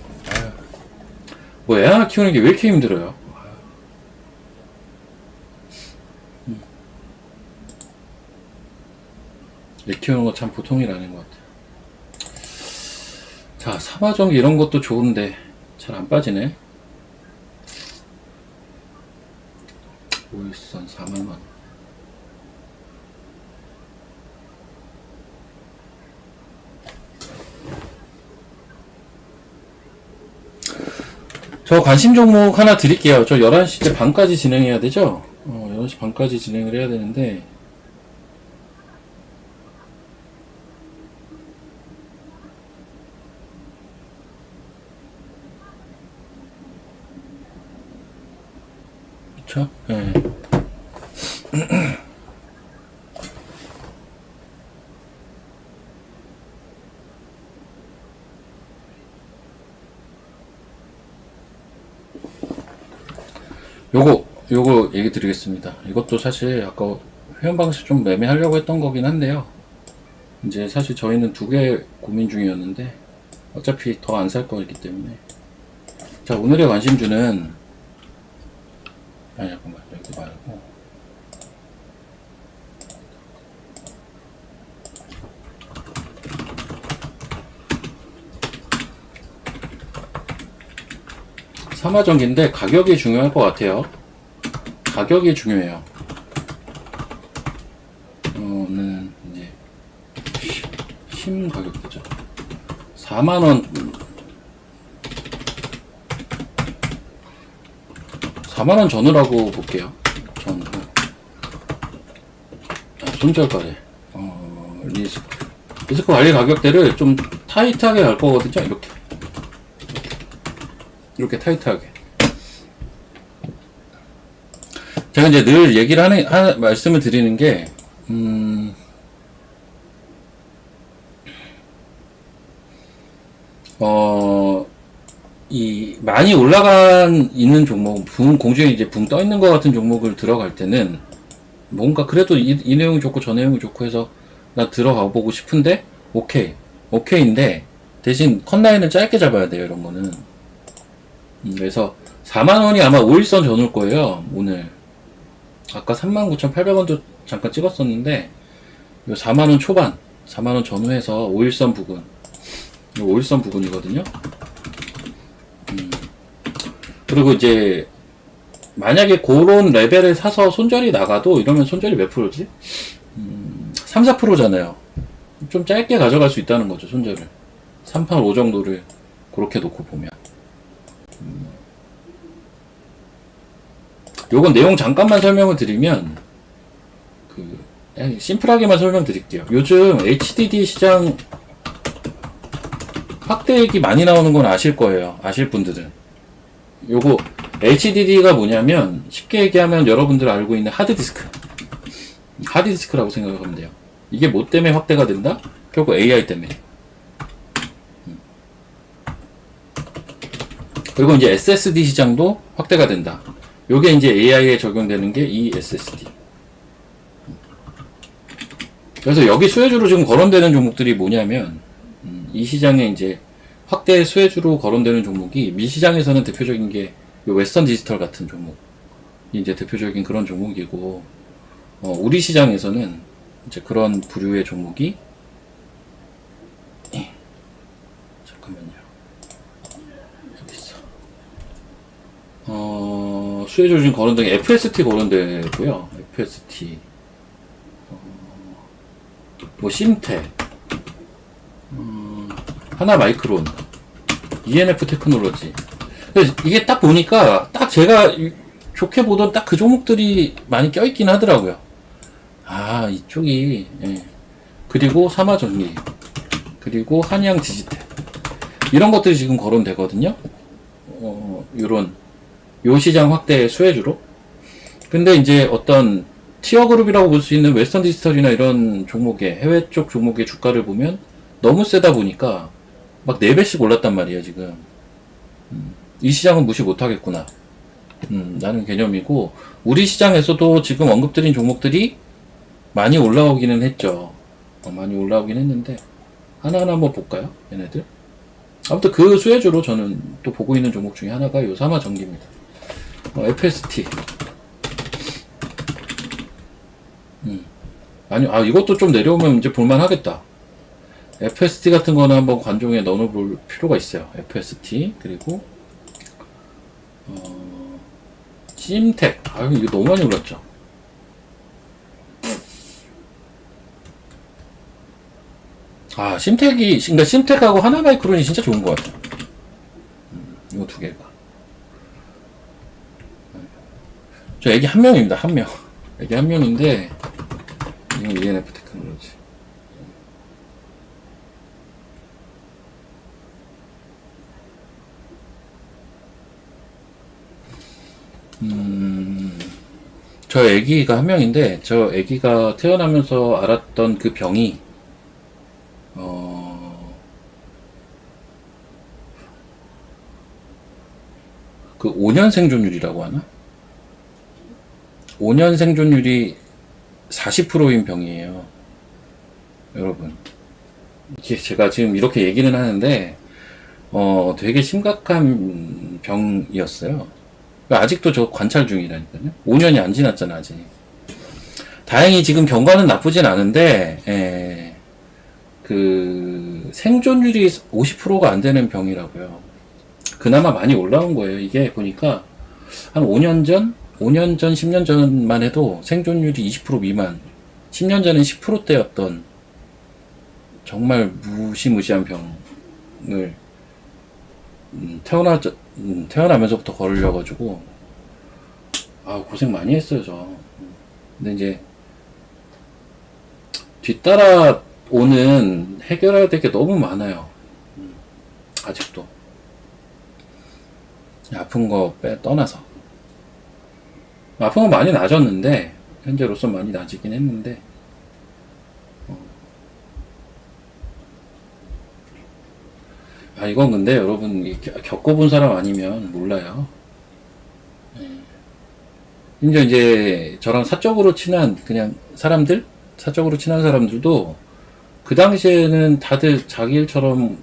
뭐 애 하나 키우는 게 왜 이렇게 힘들어요? 애 키우는 거 참 보통 일 아닌 것 같아. 자, 삼화전기 이런 것도 좋은데 잘 안 빠지네. 오일선 4만원. 저 관심 종목 하나 드릴게요. 저 11시 때 반까지 진행해야 되죠? 11시 반까지 진행을 해야 되는데, 그쵸? 예. 요거 얘기 드리겠습니다. 이것도 사실 아까 회원 방식 좀 매매하려고 했던 거긴 한데요. 이제 사실 저희는 두 개 고민 중이었는데, 어차피 더 안 살 거기 때문에. 자, 오늘의 관심주는, 아니, 잠깐만, 여기 말고. 삼화전기인데 가격이 중요할 것 같아요. 가격이 중요해요. 는 이제 심 가격이죠. 4만원 4만원 전후라고 볼게요. 전후. 손절가래. 리스크 관리 가격대를 좀 타이트하게 갈 거거든요. 이렇게 타이트하게. 제가 이제 늘 얘기를 말씀을 드리는 게, 많이 있는 종목, 공중에 이제 붕 떠 있는 것 같은 종목을 들어갈 때는, 뭔가 그래도 이 내용이 좋고 저 내용이 좋고 해서, 나 들어가 보고 싶은데, 오케이인데, 대신 컷라인을 짧게 잡아야 돼요, 이런 거는. 그래서, 4만원이 아마 5일선 전후일 거예요, 오늘. 아까 39,800원도 잠깐 찍었었는데, 요 4만원 초반, 4만원 전후에서 5일선 부근, 요 5일선 부근이거든요. 그리고 이제, 만약에 그런 레벨을 사서 손절이 나가도, 이러면 손절이 몇 프로지? 3, 4%잖아요. 좀 짧게 가져갈 수 있다는 거죠, 손절을. 3, 8, 5 정도를 그렇게 놓고 보면. 요건 내용 잠깐만 설명을 드리면, 심플하게만 설명드릴게요. 요즘 HDD 시장 확대액이 많이 나오는 건 아실 거예요. 아실 분들은. 요거, HDD가 뭐냐면, 쉽게 얘기하면 여러분들 알고 있는 하드디스크. 하드디스크라고 생각하면 돼요. 이게 뭐 때문에 확대가 된다? 결국 AI 때문에. 그리고 이제 SSD 시장도 확대가 된다. 요게 이제 AI에 적용되는 게 이 SSD. 그래서 여기 수혜주로 지금 거론되는 종목들이 뭐냐면, 이 시장에 이제 확대 수혜주로 거론되는 종목이 미 시장에서는 대표적인 게 요 웨스턴 디지털 같은 종목이 이제 대표적인 그런 종목이고, 우리 시장에서는 이제 그런 부류의 종목이, 잠깐만요. 여기 있어. 수혜주 지금 거론된 게 FST 거론되고요. FST. 뭐 심텍, 하나마이크론, ENF 테크놀로지. 이게 딱 보니까 딱 제가 좋게 보던 딱 그 종목들이 많이 껴있긴 하더라고요. 아, 이쪽이. 예. 그리고 삼화전기, 그리고 한양 디지털, 이런 것들이 지금 거론되거든요. 요 시장 확대 수혜주로. 근데 이제 어떤 티어 그룹이라고 볼 수 있는 웨스턴 디지털이나 이런 종목의, 해외 쪽 종목의 주가를 보면 너무 세다 보니까 막 4배씩 올랐단 말이에요, 지금. 이 시장은 무시 못하겠구나. 라는 개념이고, 우리 시장에서도 지금 언급드린 종목들이 많이 올라오기는 했죠. 많이 올라오긴 했는데, 하나하나 한번 볼까요? 얘네들. 아무튼 그 수혜주로 저는 또 보고 있는 종목 중에 하나가 요 삼화전기입니다. FST. 아니, 이것도 좀 내려오면 이제 볼만하겠다. FST 같은 거는 한번 관종에 넣어볼 필요가 있어요. FST. 그리고, 심텍. 이거 너무 많이 올랐죠. 심텍이, 그러니까 심텍하고 하나마이크론이 진짜 좋은 것 같아요. 이거 두 개가. 저 애기 한 명입니다. 한 명. 애기 한 명인데 이건 ENF 테크놀로지. 저 애기가 한 명인데 저 애기가 태어나면서 알았던 그 병이 그 5년 생존율이라고 하나? 5년 생존율이 40%인 병이에요. 여러분. 이게 제가 지금 이렇게 얘기는 하는데, 되게 심각한 병이었어요. 아직도 저 관찰 중이라니까요. 5년이 안 지났잖아, 아직. 다행히 지금 경과는 나쁘진 않은데, 그, 생존율이 50%가 안 되는 병이라고요. 그나마 많이 올라온 거예요. 이게 보니까, 한 5년 전, 5년 전, 10년 전만 해도 생존율이 20% 미만, 10년 전엔 10%대였던 정말 무시무시한 병을 태어나면서부터 걸려가지고 고생 많이 했어요 저. 근데 이제 뒤따라 오는 해결해야 될 게 너무 많아요. 아직도 아픈 거 떠나서 아픈 거 많이 나아졌는데 현재로서 많이 나아지긴 했는데 이건 근데 여러분 겪어본 사람 아니면 몰라요. 이제 저랑 사적으로 친한 그냥 사람들, 사적으로 친한 사람들도 그 당시에는 다들 자기 일처럼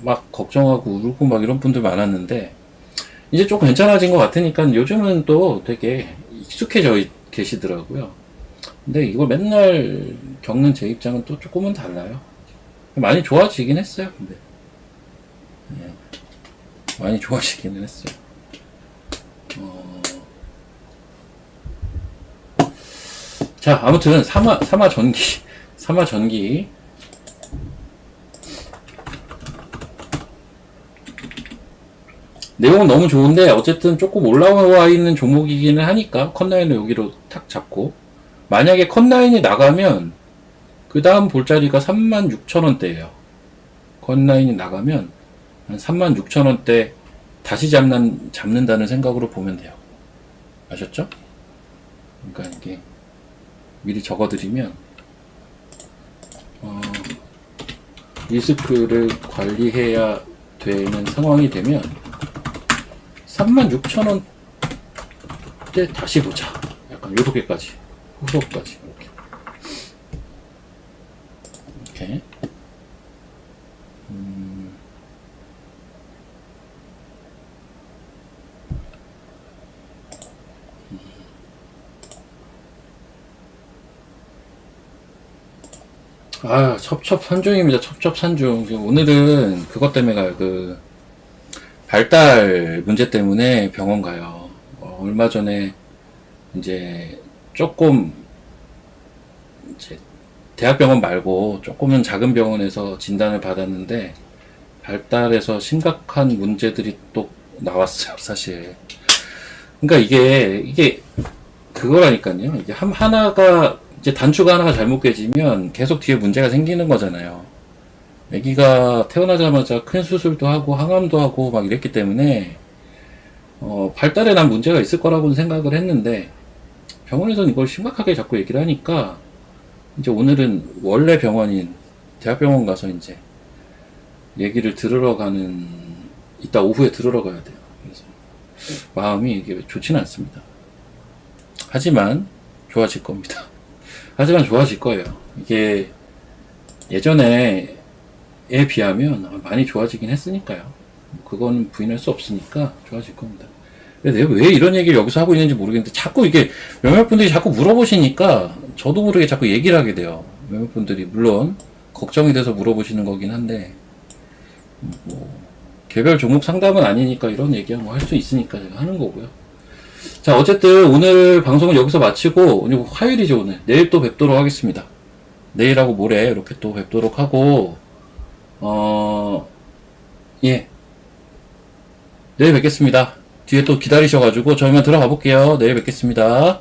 막 걱정하고 울고 막 이런 분들 많았는데 이제 조금 괜찮아진 것 같으니까 요즘은 또 되게 익숙해져 계시더라고요. 근데 이걸 맨날 겪는 제 입장은 또 조금은 달라요. 많이 좋아지긴 했어요. 근데 많이 좋아지기는 했어요. 자, 아무튼 삼화 전기 내용은 너무 좋은데 어쨌든 조금 올라와 있는 종목이기는 하니까 컷라인을 여기로 탁 잡고 만약에 컷라인이 나가면 그 다음 볼자리가 36,000원대예요. 컷라인이 나가면 한 36,000원대 다시 잡는다는 생각으로 보면 돼요. 아셨죠? 그러니까 이게 미리 적어드리면 리스크를 관리해야 되는 상황이 되면 36,000원대 다시 보자. 약간 요렇게까지 후속까지 이렇게 첩첩산중입니다. 첩첩산중. 오늘은 그것 때문에 가요. 그 발달 문제 때문에 병원 가요. 얼마 전에 이제 조금 이제 대학병원 말고 조금은 작은 병원에서 진단을 받았는데 발달에서 심각한 문제들이 또 나왔어요. 사실. 그러니까 이게 그거라니까요. 이게 하나가 이제 단추가 하나가 잘못 깨지면 계속 뒤에 문제가 생기는 거잖아요. 아기가 태어나자마자 큰 수술도 하고 항암도 하고 막 이랬기 때문에 발달에 난 문제가 있을 거라고는 생각을 했는데 병원에서는 이걸 심각하게 자꾸 얘기를 하니까 이제 오늘은 원래 병원인 대학병원 가서 이제 얘기를 들으러 가는 이따 오후에 들으러 가야 돼요. 그래서 마음이 이게 좋지는 않습니다. 하지만 좋아질 겁니다. 하지만 좋아질 거예요. 이게 예전에에 비하면 많이 좋아지긴 했으니까요. 그건 부인할 수 없으니까 좋아질 겁니다. 근데 내가 왜 이런 얘기를 여기서 하고 있는지 모르겠는데 자꾸 이게 몇몇 분들이 자꾸 물어보시니까 저도 모르게 자꾸 얘기를 하게 돼요. 몇몇 분들이 물론 걱정이 돼서 물어보시는 거긴 한데 뭐 개별 종목 상담은 아니니까 이런 얘기야 뭐 할 수 있으니까 제가 하는 거고요. 자, 어쨌든 오늘 방송은 여기서 마치고 오늘 화요일이죠. 오늘 내일 또 뵙도록 하겠습니다. 내일하고 모레 이렇게 또 뵙도록 하고 예, 내일 뵙겠습니다. 뒤에 또 기다리셔가지고 저희만 들어가 볼게요. 내일 뵙겠습니다.